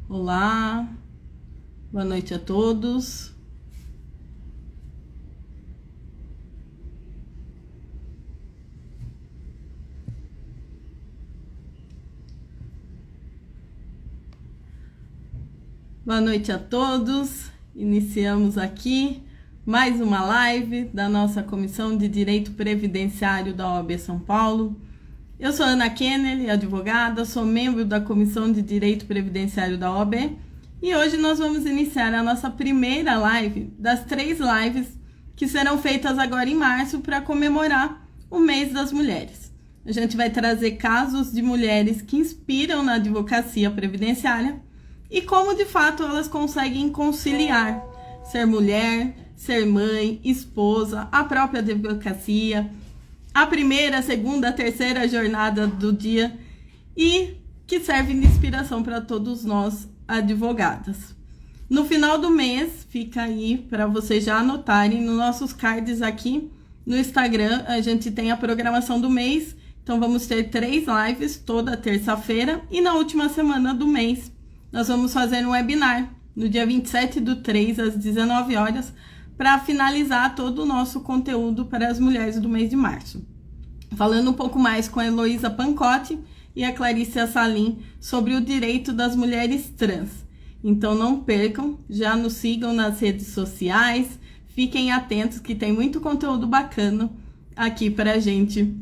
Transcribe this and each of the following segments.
Olá, boa noite a todos. Boa noite a todos. Iniciamos aqui mais uma live da nossa Comissão de Direito Previdenciário da OAB São Paulo. Eu sou Ana Kennedy, advogada, sou membro da Comissão de Direito Previdenciário da OAB e hoje nós vamos iniciar a nossa primeira live das 3 lives que serão feitas agora em março para comemorar o mês das mulheres. A gente vai trazer casos de mulheres que inspiram na advocacia previdenciária e como de fato elas conseguem conciliar ser mulher, ser mãe, esposa, a própria advocacia, a primeira, a segunda, a terceira jornada do dia e que servem de inspiração para todos nós advogadas. No final do mês, fica aí para vocês já anotarem nos nossos cards aqui no Instagram, a gente tem a programação do mês, então vamos ter 3 lives toda terça-feira e na última semana do mês nós vamos fazer um webinar no dia 27/3 às 19 horas para finalizar todo o nosso conteúdo para as mulheres do mês de março. Falando um pouco mais com a Heloísa Pancotti e a Clarice Salim sobre o direito das mulheres trans. Então não percam, já nos sigam nas redes sociais, fiquem atentos que tem muito conteúdo bacana aqui para a gente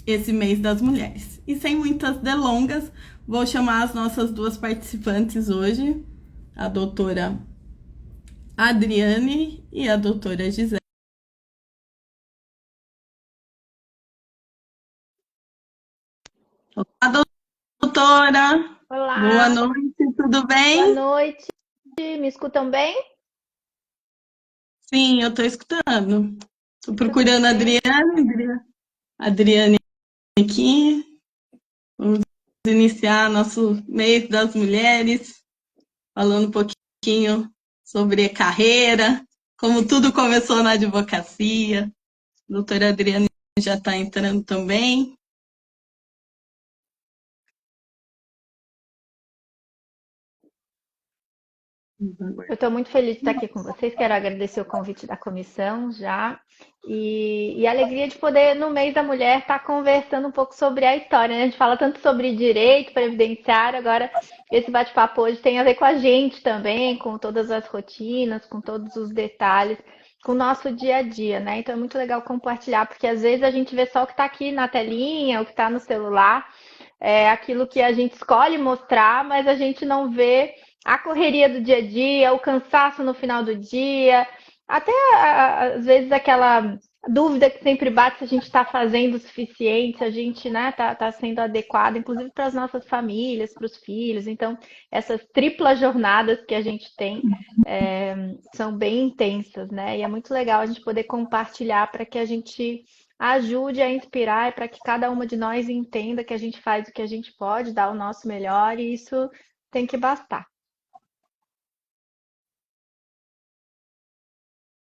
esse mês das mulheres. E sem muitas delongas, vou chamar as nossas 2 participantes hoje, a doutora Adriane e a doutora Gisele. Olá, doutora! Boa Olá, noite, tudo boa bem? noite. Me escutam bem? Sim, eu estou escutando. Estou Tudo procurando a bem? Adriane aqui. Vamos iniciar nosso mês das mulheres, falando um pouquinho sobre carreira, como tudo começou na advocacia. A doutora Adriane já está entrando também. Eu estou muito feliz de estar aqui com vocês. Quero agradecer o convite da comissão já. E a alegria de poder, no mês da mulher, estar conversando um pouco sobre a história, né? A gente fala tanto sobre direito previdenciário, agora esse bate-papo hoje tem a ver com a gente também, com todas as rotinas, com todos os detalhes, com o nosso dia a dia, né? Então é muito legal compartilhar, porque às vezes a gente vê só o que está aqui na telinha, o que está no celular, aquilo que a gente escolhe mostrar, mas a gente não vê a correria do dia a dia, o cansaço no final do dia, até às vezes aquela dúvida que sempre bate se a gente está fazendo o suficiente, se a gente, né, tá sendo adequado, inclusive para as nossas famílias, para os filhos. Então, essas triplas jornadas que a gente tem são bem intensas, né? E é muito legal a gente poder compartilhar para que a gente ajude a inspirar e para que cada uma de nós entenda que a gente faz o que a gente pode, dar o nosso melhor, e isso tem que bastar.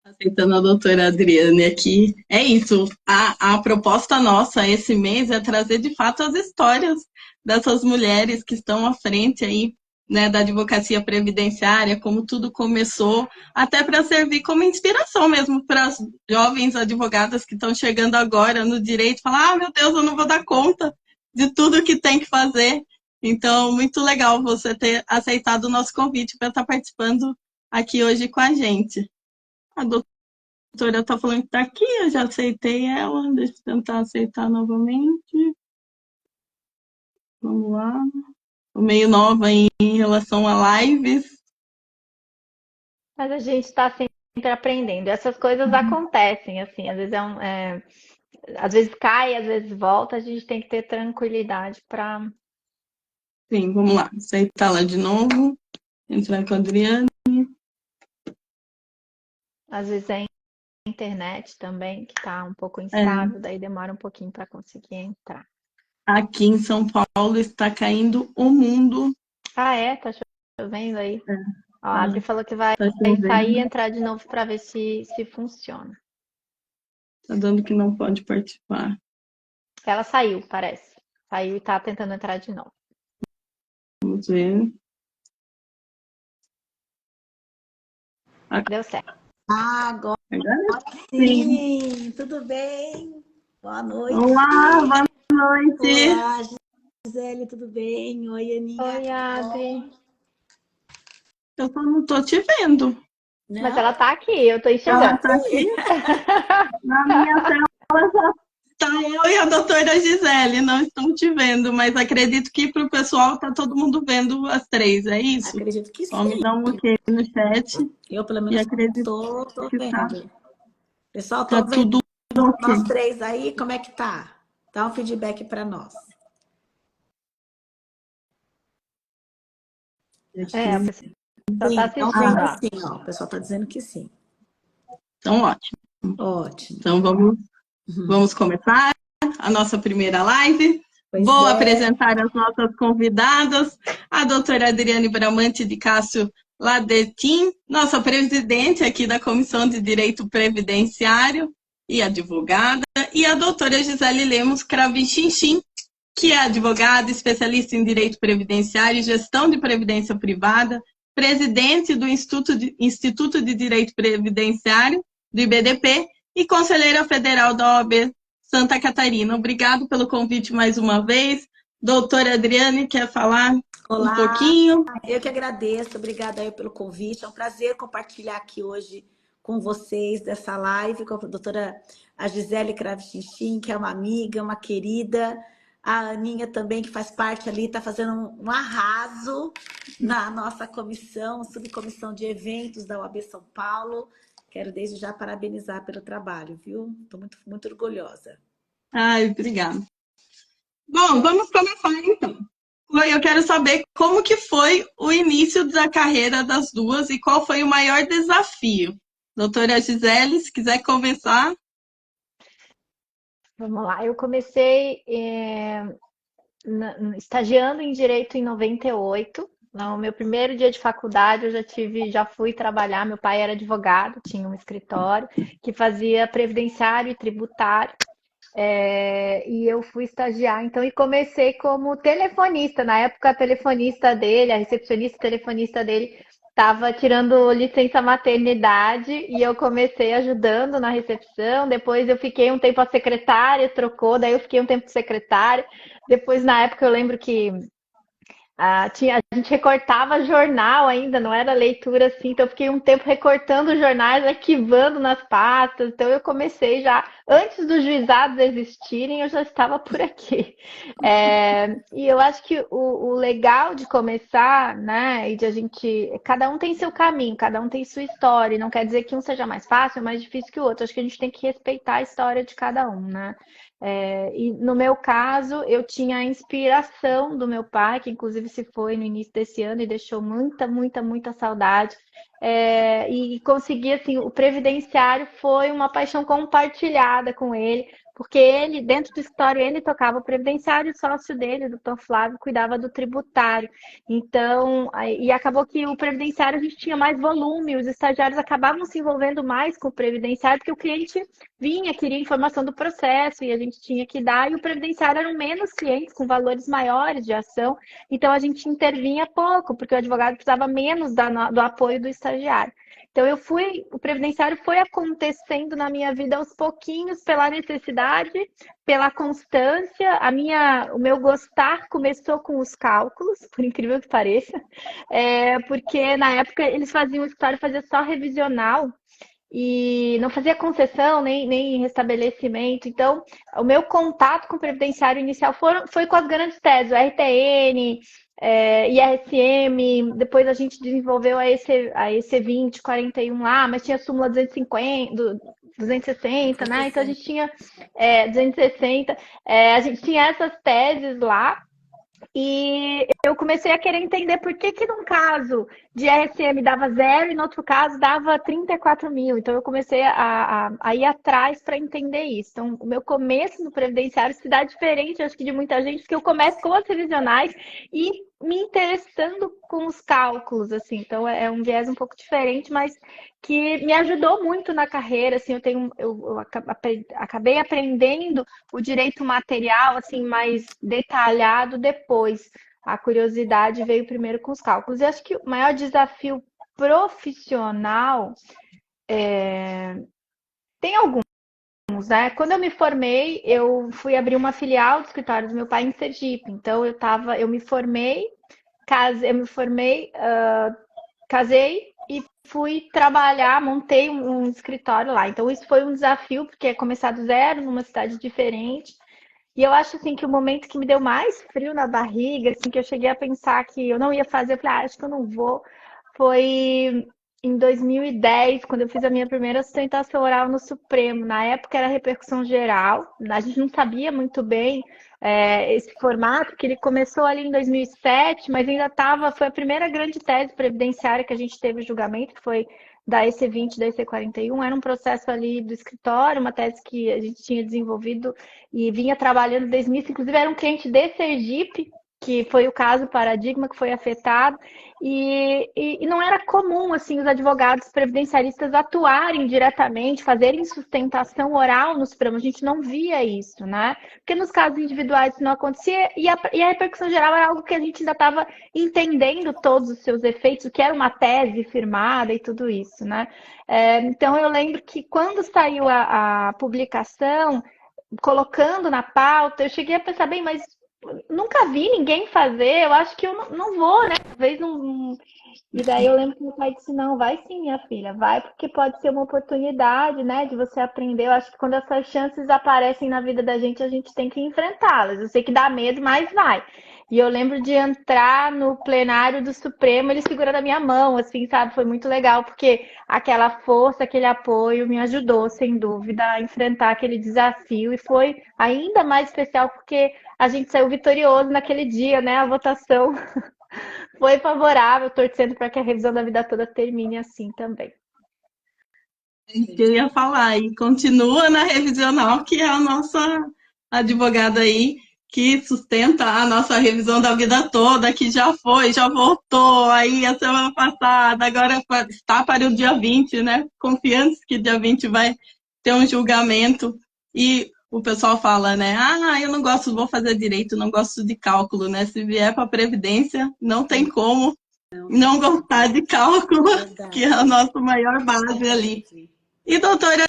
Aceitando a doutora Adriane aqui. É isso, a proposta nossa esse mês é trazer de fato as histórias dessas mulheres que estão à frente aí, né, da advocacia previdenciária, como tudo começou, até para servir como inspiração mesmo para as jovens advogadas que estão chegando agora no direito, falar, meu Deus, eu não vou dar conta de tudo que tem que fazer. Então, muito legal você ter aceitado o nosso convite para estar participando aqui hoje com a gente. A doutora está falando que está aqui, eu já aceitei ela. Deixa eu tentar aceitar novamente. Vamos lá. Estou meio nova em relação a lives. Mas a gente está sempre aprendendo. Essas coisas acontecem, assim, às vezes às vezes cai, às vezes volta, a gente tem que ter tranquilidade para. Sim, vamos lá. Aceitar lá de novo. Entrar com a Adriana. Às vezes é a internet também, que está um pouco É, instável, daí demora um pouquinho para conseguir entrar. aqui em São Paulo está caindo o mundo. Ah, é? Tá chovendo aí? É, Ó, a Adri tá, falou que vai tá sair e chovendo. entrar de novo para ver se funciona. Tá dando que não pode participar. Ela saiu, parece. Saiu e tá tentando entrar de novo. Vamos ver. Deu certo. Agora Agora sim, tudo bem? Boa noite. Olá, boa noite. Olá, Gisele, tudo bem? Oi, Aninha. Oi, Adri. Eu só não tô te vendo. Mas Não? ela tá aqui, eu tô Ela enxergando. tá aqui. Na minha tela já tá eu e a doutora Gisele, não estão te vendo, mas acredito que para o pessoal tá todo mundo vendo as três, é isso? Acredito que Só me sim. dá um ok no chat Eu, pelo e menos, acredito tô que vendo. Pessoal, tá tô vendo tudo ok. nós três aí, como é que tá? Dá um feedback para nós. É, o Aqui. pessoal tá Sim, estão assistindo, vendo ó. sim, ó. O pessoal tá dizendo que sim. Então, ótimo. Ótimo. Então, vamos começar a nossa primeira live. Pois Vou é. apresentar as nossas convidadas, a doutora Adriane Bramante de Cássio Ladetim, nossa presidente aqui da Comissão de Direito Previdenciário e advogada, e a doutora Gisele Lemos Cravichinchim, que é advogada, especialista em Direito Previdenciário e Gestão de Previdência Privada, presidente do Instituto de Direito Previdenciário, do IBDP, e conselheira federal da OAB Santa Catarina. Obrigado pelo convite mais uma vez. Doutora Adriane, quer falar um Olá, pouquinho? eu que agradeço, obrigada aí pelo convite. É um prazer compartilhar aqui hoje com vocês dessa live com a doutora a Gisele Cravichinchim, que é uma amiga, uma querida. A Aninha também, que faz parte ali, está fazendo um arraso na nossa comissão, subcomissão de eventos da OAB São Paulo. Quero desde já parabenizar pelo trabalho, viu? Estou muito, muito orgulhosa. Ai, obrigada. Bom, vamos começar então. Eu quero saber como que foi o início da carreira das duas e qual foi o maior desafio. Doutora Gisele, se quiser começar. Vamos lá. Eu comecei estagiando em Direito em 98. No meu primeiro dia de faculdade, já fui trabalhar. Meu pai era advogado, tinha um escritório que fazia previdenciário e tributário. E eu fui estagiar, então, e comecei como telefonista. Na época, a telefonista dele, a recepcionista telefonista dele, estava tirando licença maternidade e eu comecei ajudando na recepção. Depois, eu fiquei um tempo a secretária, trocou, daí eu fiquei um tempo secretária. Depois, na época, eu lembro que a gente recortava jornal ainda, não era leitura assim, então eu fiquei um tempo recortando jornais, arquivando nas pastas, então eu comecei já, antes dos juizados existirem, eu já estava por aqui. E eu acho que o legal de começar, né, e de a gente, cada um tem seu caminho, cada um tem sua história, e não quer dizer que um seja mais fácil ou mais difícil que o outro, acho que a gente tem que respeitar a história de cada um, né? E no meu caso, eu tinha a inspiração do meu pai, que inclusive se foi no início desse ano e deixou muita, muita, muita saudade. E consegui, assim, o previdenciário foi uma paixão compartilhada com ele, porque ele, dentro do escritório, ele tocava o previdenciário, o sócio dele, o doutor Flávio, cuidava do tributário. Então, e acabou que o previdenciário a gente tinha mais volume, os estagiários acabavam se envolvendo mais com o previdenciário, porque o cliente vinha, queria informação do processo e a gente tinha que dar, e o previdenciário eram menos clientes, com valores maiores de ação, então a gente intervinha pouco, porque o advogado precisava menos do apoio do estagiário. Então o previdenciário foi acontecendo na minha vida aos pouquinhos, pela necessidade, pela constância. O meu gostar começou com os cálculos, por incrível que pareça, porque na época eles faziam, o escritório fazia só revisional, e não fazia concessão nem restabelecimento. Então, o meu contato com o previdenciário inicial foi com as grandes teses, o RTN, IRSM, depois a gente desenvolveu a EC 20, 41 lá, mas tinha a súmula 250, 260, né? Então a gente tinha 260, a gente tinha essas teses lá. E eu comecei a querer entender por que num caso de RSM dava zero e no outro caso dava 34 mil. Então eu comecei a ir atrás para entender isso. Então o meu começo no previdenciário se dá diferente, acho que de muita gente, porque eu começo com as revisionais e me interessando com os cálculos, assim. Então é um viés um pouco diferente, mas que me ajudou muito na carreira, assim. Eu acabei aprendendo o direito material, assim, mais detalhado depois. A curiosidade veio primeiro com os cálculos. E acho que o maior desafio profissional, tem alguns, né? Quando eu me formei, eu fui abrir uma filial do escritório do meu pai em Sergipe. Então, eu me formei, casei e fui trabalhar, montei um escritório lá. Então, isso foi um desafio, porque é começar do zero, numa cidade diferente. E eu acho assim que o momento que me deu mais frio na barriga, assim, que eu cheguei a pensar que eu não ia fazer, eu falei, acho que eu não vou, foi em 2010, quando eu fiz a minha primeira sustentação oral no Supremo. Na época era repercussão geral, a gente não sabia muito bem esse formato, que ele começou ali em 2007, mas ainda estava, foi a primeira grande tese previdenciária que a gente teve o julgamento, que foi da EC20, da EC41, era um processo ali do escritório, uma tese que a gente tinha desenvolvido e vinha trabalhando desde o início, inclusive era um cliente de Sergipe, que foi o caso Paradigma, que foi afetado, e não era comum, assim, os advogados previdenciaristas atuarem diretamente, fazerem sustentação oral no Supremo, a gente não via isso, né? Porque nos casos individuais isso não acontecia, e a repercussão geral era algo que a gente ainda estava entendendo todos os seus efeitos, o que era uma tese firmada e tudo isso, né? Então eu lembro que quando saiu a publicação, colocando na pauta, eu cheguei a pensar, bem, mas nunca vi ninguém fazer, eu acho que eu não vou, né? Talvez não. E daí eu lembro que meu pai disse, não, vai sim, minha filha, vai, porque pode ser uma oportunidade, né, de você aprender. Eu acho que quando essas chances aparecem na vida da gente, a gente tem que enfrentá-las. Eu sei que dá medo, mas vai. E eu lembro de entrar no plenário do Supremo, ele segurando a minha mão, assim, sabe? Foi muito legal, porque aquela força, aquele apoio me ajudou, sem dúvida, a enfrentar aquele desafio. E foi ainda mais especial porque a gente saiu vitorioso naquele dia, né? A votação foi favorável, torcendo para que a revisão da vida toda termine assim também. Que eu ia falar, e continua na revisional, que é a nossa advogada aí, que sustenta a nossa revisão da vida toda, que já foi, já voltou aí a semana passada, agora está para o dia 20, né? Confiantes que dia 20 vai ter um julgamento. E o pessoal fala, né? Ah, eu não gosto, vou fazer direito, não gosto de cálculo, né? Se vier para a Previdência, não tem como não gostar de cálculo, que é a nossa maior base ali. E doutora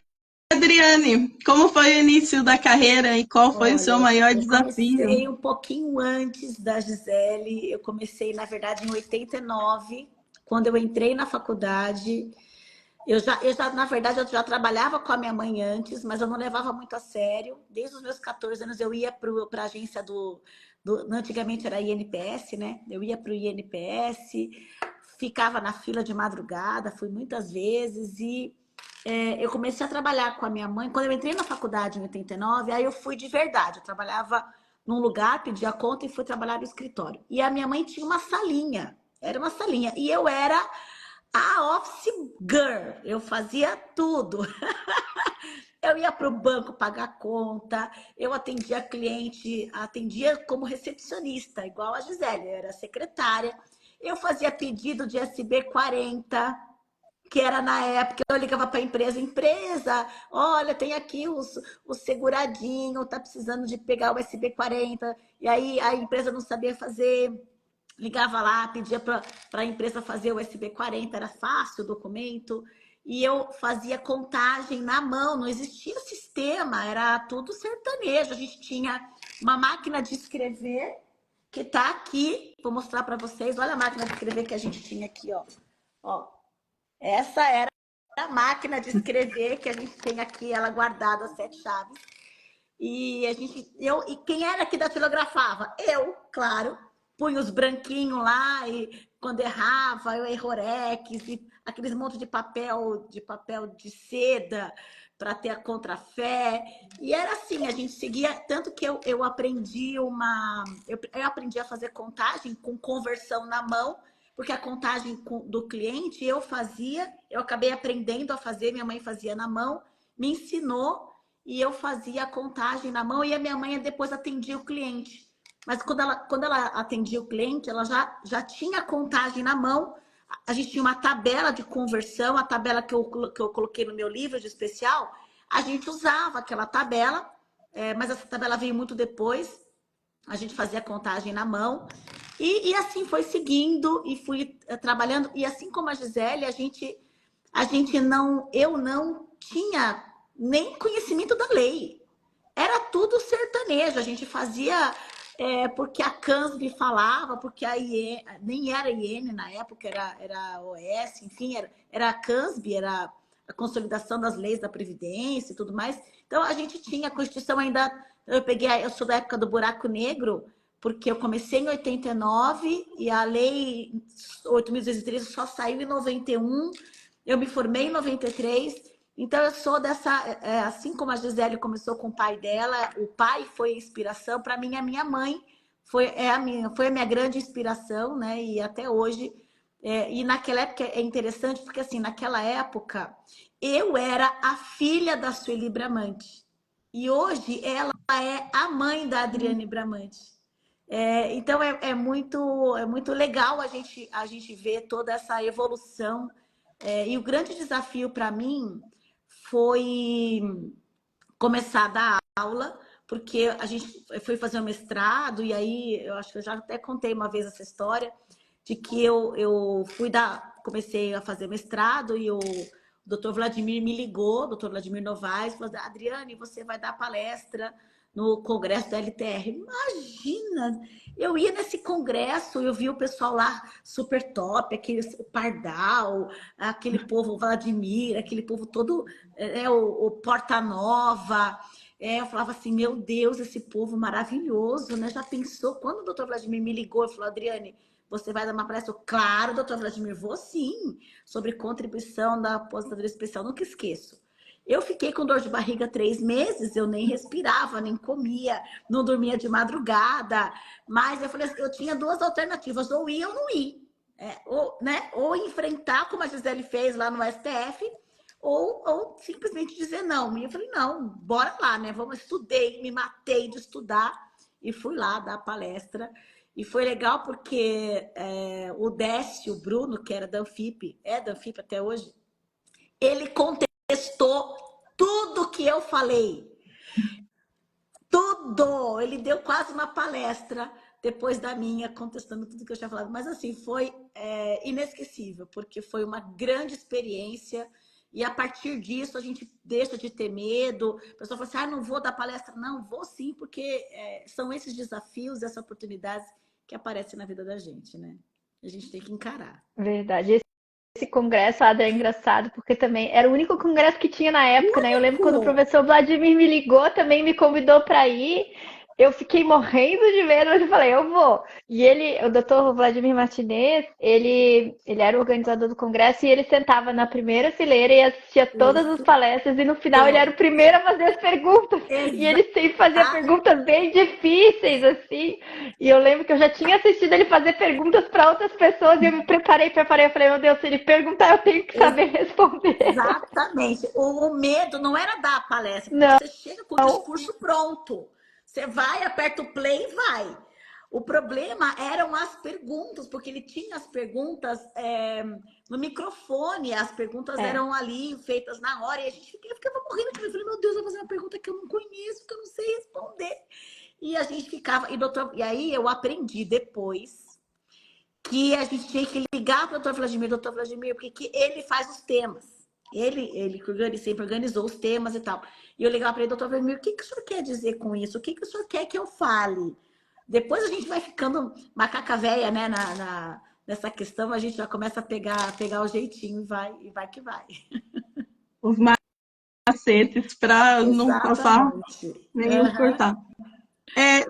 Adriane, como foi o início da carreira e qual foi o seu maior desafio? Eu comecei um pouquinho antes da Gisele, eu comecei, na verdade, em 89, quando eu entrei na faculdade. Na verdade, eu já trabalhava com a minha mãe antes, mas eu não levava muito a sério. Desde os meus 14 anos, eu ia para a agência antigamente era INPS, né? Eu ia para o INPS, ficava na fila de madrugada, fui muitas vezes e eu comecei a trabalhar com a minha mãe. Quando eu entrei na faculdade em 89, aí eu fui de verdade. Eu trabalhava num lugar, pedia conta e fui trabalhar no escritório. E a minha mãe tinha uma salinha, era uma salinha. E eu era a office girl, eu fazia tudo. Eu ia para o banco pagar conta, eu atendia cliente, atendia como recepcionista, igual a Gisele, eu era secretária. Eu fazia pedido de SB40, que era na época, eu ligava para a empresa, olha, tem aqui o seguradinho, tá precisando de pegar o SB40, e aí a empresa não sabia fazer, ligava lá, pedia para a empresa fazer o SB40, era fácil o documento, e eu fazia contagem na mão, não existia sistema, era tudo sertanejo, a gente tinha uma máquina de escrever, que tá aqui, vou mostrar para vocês, olha a máquina de escrever que a gente tinha aqui, ó. Essa era a máquina de escrever que a gente tem aqui, ela guardada, as 7 chaves. E quem era que datilografava? Eu, claro. Punha os branquinhos lá e quando errava, eu errorex, e aqueles montes de papel de seda para ter a contrafé. E era assim, a gente seguia, tanto que eu aprendi eu aprendi a fazer contagem com conversão na mão, porque a contagem do cliente eu acabei aprendendo a fazer, minha mãe fazia na mão, me ensinou e eu fazia a contagem na mão e a minha mãe depois atendia o cliente. Mas quando ela atendia o cliente, ela já tinha a contagem na mão, a gente tinha uma tabela de conversão, a tabela que eu coloquei no meu livro de especial, a gente usava aquela tabela, mas essa tabela veio muito depois, a gente fazia a contagem na mão. E assim foi seguindo e fui trabalhando. E assim como a Gisele, eu não tinha nem conhecimento da lei. Era tudo sertanejo. A gente fazia porque a CANSB falava, porque a IE, nem era IN na época, era OS, enfim, era a CANSB, era a Consolidação das Leis da Previdência e tudo mais. Então a gente tinha a Constituição ainda. Eu sou da época do buraco negro, porque eu comecei em 89 e a lei 8.213 só saiu em 91. Eu me formei em 93. Então, eu sou dessa. Assim como a Gisele começou com o pai dela, o pai foi a inspiração. Para mim, a minha mãe foi a minha grande inspiração, né? E até hoje. E naquela época é interessante, porque assim, naquela época, eu era a filha da Sueli Bramante. E hoje ela é a mãe da Adriane Bramante. Então é muito legal a gente ver toda essa evolução. E o grande desafio para mim foi começar a dar aula, porque a gente foi fazer um mestrado, e aí eu acho que eu já até contei uma vez essa história, de que eu comecei a fazer mestrado e o doutor Vladimir me ligou, doutor Vladimir Novaes, falou: Adriane, você vai dar palestra no congresso da LTR. Imagina! Eu ia nesse congresso, eu via o pessoal lá super top, aquele Pardal, aquele povo Vladimir, aquele povo todo, o Porta Nova. Eu falava assim, meu Deus, esse povo maravilhoso, né? Já pensou? Quando o doutor Vladimir me ligou e falou: Adriane, você vai dar uma palestra? Claro, doutor Vladimir, vou sim. Sobre contribuição da aposentadoria especial, nunca esqueço. Eu fiquei com dor de barriga 3 meses, eu nem respirava, nem comia, não dormia de madrugada. Mas eu falei assim, eu tinha duas alternativas, ou ir ou não ir. Ou enfrentar, como a Gisele fez lá no STF, ou simplesmente dizer não. E eu falei, não, bora lá, né? Estudei, me matei de estudar e fui lá dar a palestra. E foi legal porque o Décio, o Bruno, que era da Anfip, é da Anfip até hoje, ele contestou tudo que eu falei. Tudo! Ele deu quase uma palestra depois da minha, contestando tudo que eu tinha falado. Mas assim, foi inesquecível, porque foi uma grande experiência. E a partir disso, a gente deixa de ter medo. A pessoa fala assim, não vou dar palestra. Não, vou sim, porque são esses desafios, essas oportunidades que aparecem na vida da gente, né? A gente tem que encarar. Verdade. Esse congresso, Adra, é engraçado, porque também era o único congresso que tinha na época, né? Eu lembro quando o professor Vladimir me ligou, também me convidou para ir. Eu fiquei morrendo de medo, mas eu falei, eu vou. E ele, o doutor Vladimir Martinez, ele era o organizador do congresso e ele sentava na primeira fileira e assistia todas as palestras e no final ele era o primeiro a fazer as perguntas. E ele sempre fazia perguntas bem difíceis, assim. E eu lembro que eu já tinha assistido ele fazer perguntas para outras pessoas e eu me preparei. Eu falei, meu Deus, se ele perguntar, eu tenho que saber responder. Exatamente. O medo não era dar a palestra, porque você chega com o discurso pronto. Você vai, aperta o play e vai. O problema eram as perguntas, porque ele tinha as perguntas no microfone, as perguntas eram ali feitas na hora, e eu ficava morrendo de medo. Eu falei, meu Deus, eu vou fazer uma pergunta que eu não conheço, que eu não sei responder. E a gente ficava. E aí eu aprendi depois que a gente tinha que ligar para o doutor Vladimir, porque ele faz os temas. Ele sempre organizou os temas e tal. E eu ligava para ele, doutor Vladimir, o que o senhor quer dizer com isso? O que o senhor quer que eu fale? Depois a gente vai ficando macaca véia, né? Nessa questão, a gente já começa a pegar o jeitinho e vai que vai. Os macetes para não passar nem cortar.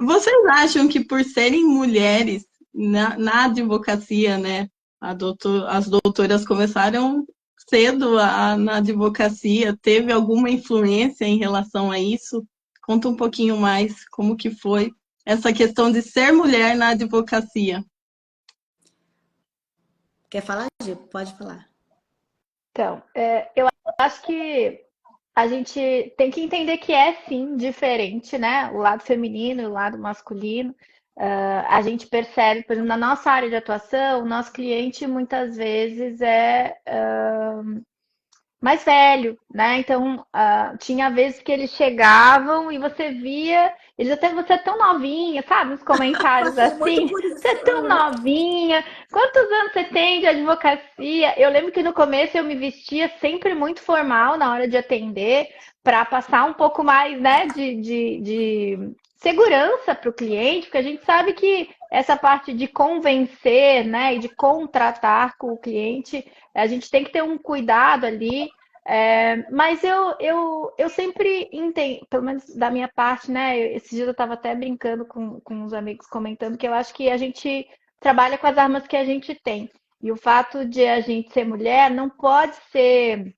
Vocês acham que por serem mulheres na advocacia, né? As doutoras começaram cedo na advocacia, teve alguma influência em relação a isso? Conta um pouquinho mais como que foi essa questão de ser mulher na advocacia. Quer falar, Gil? Pode falar. Então, eu acho que a gente tem que entender que é, sim, diferente, né? O lado feminino e o lado masculino. A gente percebe, por exemplo, na nossa área de atuação, o nosso cliente muitas vezes mais velho, né? Então, tinha vezes que eles chegavam e você via, eles até, você é tão novinha, sabe? Nos comentários Passei muito assim, por você isso. é tão novinha, quantos anos você tem de advocacia? Eu lembro que no começo eu me vestia sempre muito formal na hora de atender, para passar um pouco mais, né, de segurança para o cliente, porque a gente sabe que essa parte de convencer, né, e de contratar com o cliente, a gente tem que ter um cuidado ali. Mas eu sempre entendo, pelo menos da minha parte, né? Esses dias eu estava até brincando com uns amigos comentando que eu acho que a gente trabalha com as armas que a gente tem. E o fato de a gente ser mulher não pode ser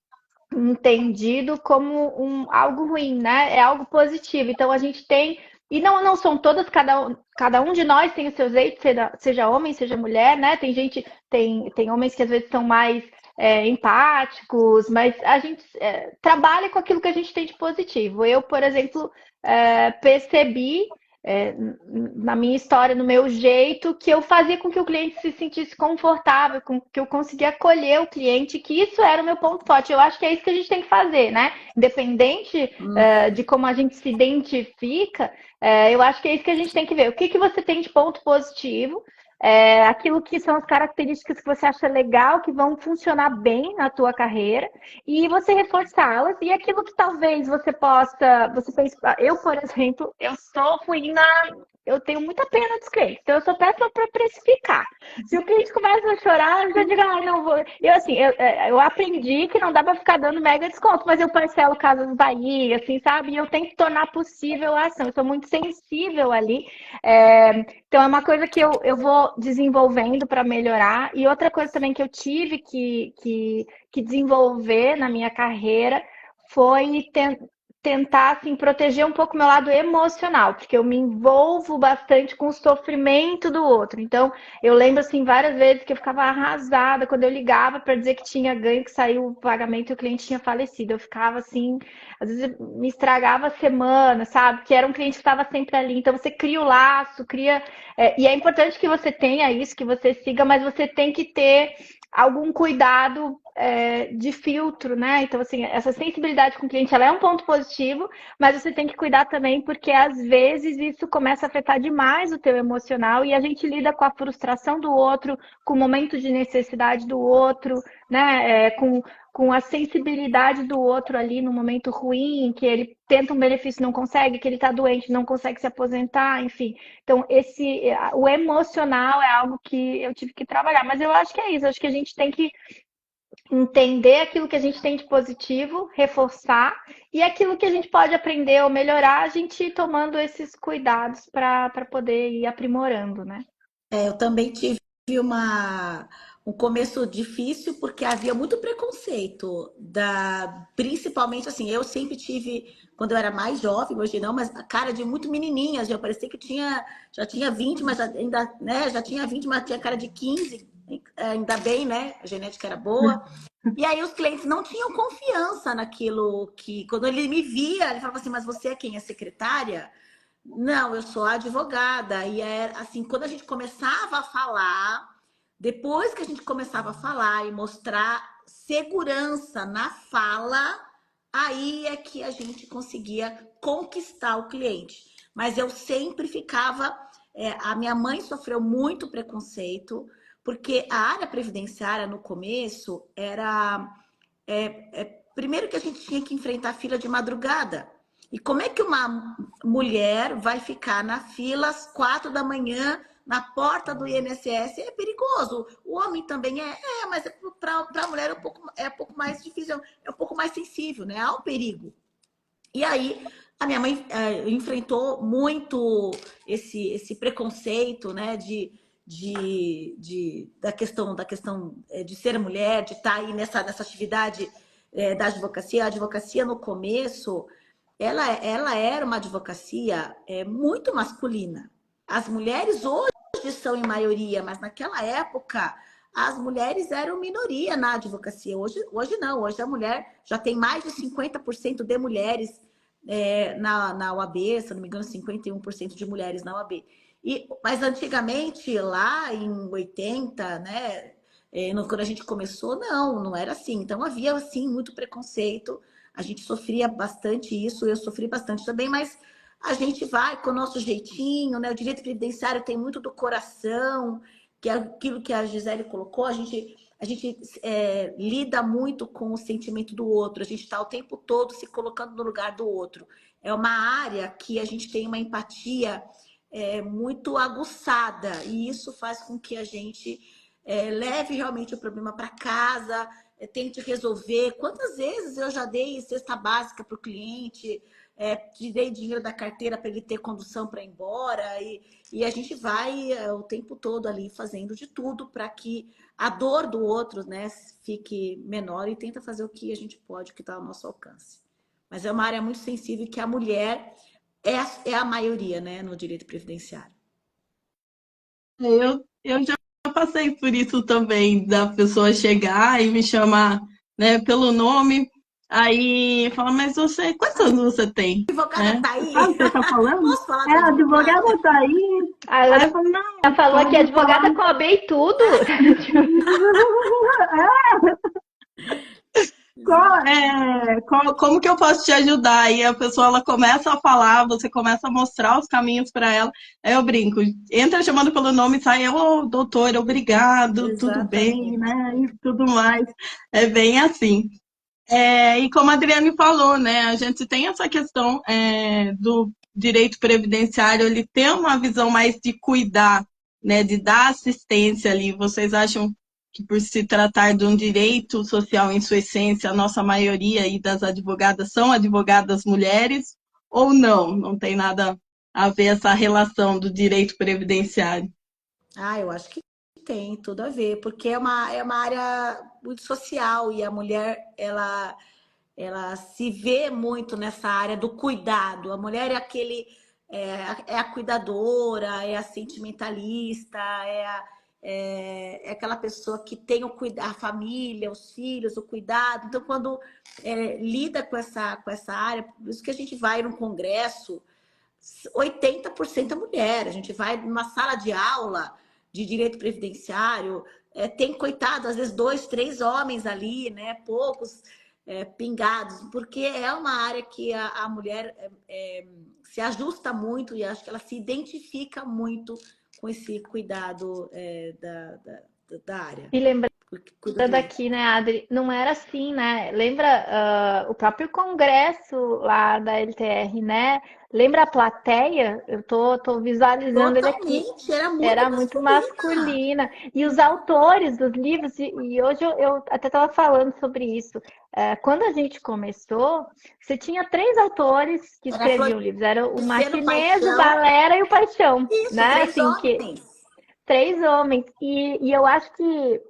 entendido como algo ruim, né? É algo positivo. Então a gente tem, e não são todas, cada um de nós tem os seus jeitos, seja homem, seja mulher, né? Tem gente, tem homens que às vezes são mais empáticos, mas a gente trabalha com aquilo que a gente tem de positivo. Eu, por exemplo, percebi é, na minha história, no meu jeito, que eu fazia com que o cliente se sentisse confortável, com que eu conseguia acolher o cliente, que isso era o meu ponto forte. Eu acho que é isso que a gente tem que fazer, né? Independente de como a gente se identifica, eu acho que é isso que a gente tem que ver. O que, que você tem de ponto positivo? Aquilo que são as características que você acha legal, que vão funcionar bem na tua carreira, e você reforçá-las, e aquilo que talvez você possa, você pensa, eu, por exemplo, eu sou ruim eu tenho muita pena dos clientes, então eu sou péssima para precificar. Se o cliente começa a chorar, eu já digo, não vou. Eu, assim, eu aprendi que não dá para ficar dando mega desconto, mas eu parcelo Casas Bahia, assim, sabe? E eu tenho que tornar possível a ação. Eu sou muito sensível ali. Então, é uma coisa que eu vou desenvolvendo para melhorar. E outra coisa também que eu tive que desenvolver na minha carreira foi tentar assim, proteger um pouco o meu lado emocional, porque eu me envolvo bastante com o sofrimento do outro. Então, eu lembro assim várias vezes que eu ficava arrasada quando eu ligava para dizer que tinha ganho, que saiu o pagamento e o cliente tinha falecido. Eu ficava assim, às vezes me estragava a semana, sabe? Que era um cliente que estava sempre ali. Então, você cria o laço, cria. E é importante que você tenha isso, que você siga, mas você tem que ter algum cuidado de filtro, né? Então, assim, essa sensibilidade com o cliente, ela é um ponto positivo, mas você tem que cuidar também, porque às vezes isso começa a afetar demais o teu emocional e a gente lida com a frustração do outro, com o momento de necessidade do outro, né? Com a sensibilidade do outro ali no momento ruim, que ele tenta um benefício e não consegue, que ele está doente, não consegue se aposentar, enfim. Então, o emocional é algo que eu tive que trabalhar, mas eu acho que é isso, acho que a gente tem que entender aquilo que a gente tem de positivo, reforçar, e aquilo que a gente pode aprender ou melhorar, a gente ir tomando esses cuidados para poder ir aprimorando, né? Eu também tive um começo difícil porque havia muito preconceito principalmente assim, eu sempre tive, quando eu era mais jovem, hoje não, mas a cara de muito menininha, já parecia que já tinha 20, mas ainda, né, já tinha 20, mas tinha cara de 15, ainda bem, né? A genética era boa. E aí os clientes não tinham confiança naquilo que, quando ele me via, ele falava assim, mas você é quem? É secretária? Não, eu sou advogada. E assim, quando a gente começava a falar, depois que a gente começava a falar e mostrar segurança na fala, aí é que a gente conseguia conquistar o cliente. Mas eu sempre ficava. A minha mãe sofreu muito preconceito, porque a área previdenciária no começo era. Primeiro que a gente tinha que enfrentar fila de madrugada. E como é que uma mulher vai ficar na fila às 4 da manhã na porta do INSS? É perigoso. O homem também mas para a mulher é um pouco mais difícil, é um pouco mais sensível, né? Há um perigo. E aí, a minha mãe enfrentou muito esse preconceito, né? Da questão de ser mulher, de estar aí nessa atividade da advocacia. A advocacia, no começo, ela era uma advocacia muito masculina. As mulheres hoje são em maioria, mas naquela época as mulheres eram minoria na advocacia. Hoje não, hoje a mulher já tem mais de 50% de mulheres na OAB, se não me engano, 51% de mulheres na OAB. Mas antigamente, lá em 80, né, Quando a gente começou, não era assim. Então havia, assim, muito preconceito. A gente sofria bastante isso, eu sofri bastante também, mas a gente vai com o nosso jeitinho, né? O direito previdenciário tem muito do coração, que é aquilo que a Gisele colocou, a gente lida muito com o sentimento do outro, a gente está o tempo todo se colocando no lugar do outro. É uma área que a gente tem uma empatia muito aguçada, e isso faz com que a gente leve realmente o problema para casa, tente resolver. Quantas vezes eu já dei cesta básica para o cliente, tirei dinheiro da carteira para ele ter condução para ir embora, e a gente vai o tempo todo ali fazendo de tudo para que a dor do outro, né, fique menor, e tenta fazer o que a gente pode, o que está ao nosso alcance. Mas é uma área muito sensível, que a mulher é a maioria, né, no direito previdenciário. Eu já passei por isso também, da pessoa chegar e me chamar, né, pelo nome, aí fala, mas você, quantos anos você tem? A advogada Né? tá Você aí? sabe o que você tá falando? Posso falar É, com a a advogada? advogada tá aí. Aí eu falo, não, Ela falou que pode advogada falar. com a B e tudo. Como que eu posso te ajudar? E a pessoa ela começa a falar, você começa a mostrar os caminhos para ela. Aí eu brinco, entra chamando pelo nome e sai, ô doutor, obrigado, tudo bem, Exatamente. né? E tudo mais. É bem assim. E como a Adriane falou, né? A gente tem essa questão do direito previdenciário, ele tem uma visão mais de cuidar, né? De dar assistência ali. Vocês acham que por se tratar de um direito social em sua essência, a nossa maioria aí das advogadas são advogadas mulheres ou não? Não tem nada a ver essa relação do direito previdenciário. Eu acho que tem tudo a ver, porque é uma área muito social, e a mulher, ela se vê muito nessa área do cuidado. A mulher é a cuidadora, é a sentimentalista, é aquela pessoa que tem a família, os filhos, o cuidado. Então, quando lida com essa área, por isso que a gente vai num congresso, 80% é mulher. A gente vai numa sala de aula de direito previdenciário, tem, coitado, às vezes 2, 3 homens ali, né? Poucos pingados, porque é uma área que a mulher se ajusta muito, e acho que ela se identifica muito com esse cuidado da área. E lembrando Cuida do outro. daqui, né, Adri? Não era assim, né? Lembra o próprio congresso lá da LTR, né? Lembra a plateia? Eu tô visualizando ele aqui. Totalmente, era muito Era muito masculina. masculina. E os autores dos livros, e hoje eu até estava falando sobre isso. Quando a gente começou, você tinha 3 autores que Era escreviam livros. Era o Florescendo Martinez, o Paixão. Valera e o Paixão, Isso, né? 3 Assim, que homens. 3 homens. E eu acho que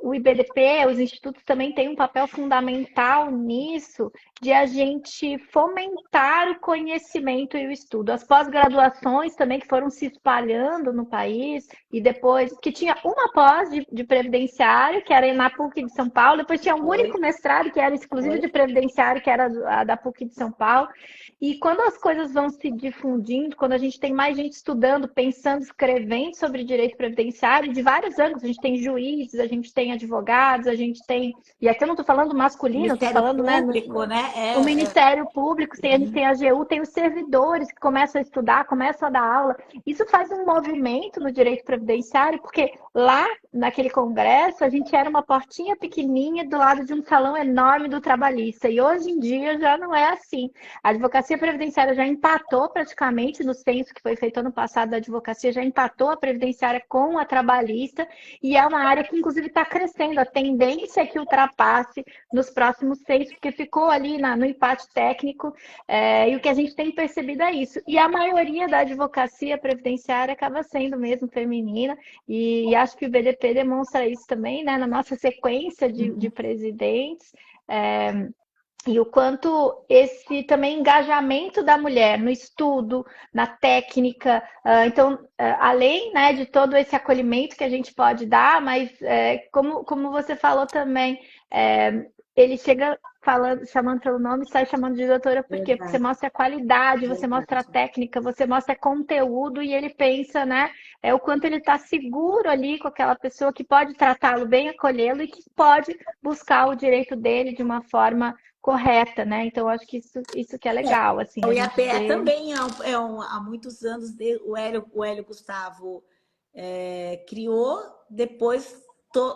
o IBDP, os institutos também têm um papel fundamental nisso, de a gente fomentar o conhecimento e o estudo. As pós-graduações também que foram se espalhando no país, e depois que tinha uma pós de previdenciário, que era na PUC de São Paulo, depois tinha um único mestrado, que era exclusivo de previdenciário, que era a da PUC de São Paulo. E quando as coisas vão se difundindo, quando a gente tem mais gente estudando, pensando, escrevendo sobre direito previdenciário, de vários ângulos, a gente tem juízes, a gente tem advogados, a gente tem. E aqui eu não estou falando masculino, eu estou Ministério falando, né? Público, né? O Ministério Público, a gente tem a AGU, tem os servidores que começam a estudar, começam a dar aula. Isso faz um movimento no direito previdenciário, porque lá, naquele congresso, a gente era uma portinha pequenininha do lado de um salão enorme do trabalhista. E hoje em dia já não é assim. A advocacia previdenciária já empatou praticamente no censo que foi feito ano passado da advocacia, já empatou a previdenciária com a trabalhista, e é uma área que, inclusive, está crescendo. A tendência é que ultrapasse nos próximos censos, porque ficou ali no empate técnico, e o que a gente tem percebido é isso. E a maioria da advocacia previdenciária acaba sendo mesmo feminina, e acho que o BDP demonstra isso também, né, na nossa sequência de presidentes. E o quanto esse também engajamento da mulher no estudo, na técnica, então, além, né, de todo esse acolhimento que a gente pode dar, mas como você falou também, ele chega falando, chamando pelo nome, sai chamando de doutora, por quê? Porque você Verdade, mostra a qualidade, você mostra a verdade. técnica, você mostra conteúdo e ele pensa, né? É o quanto ele está seguro ali com aquela pessoa que pode tratá-lo bem, acolhê-lo e que pode buscar o direito dele de uma forma correta, né? Então, eu acho que isso que é legal, assim, O a gente IAPE vê. também há muitos anos o Hélio Gustavo criou, depois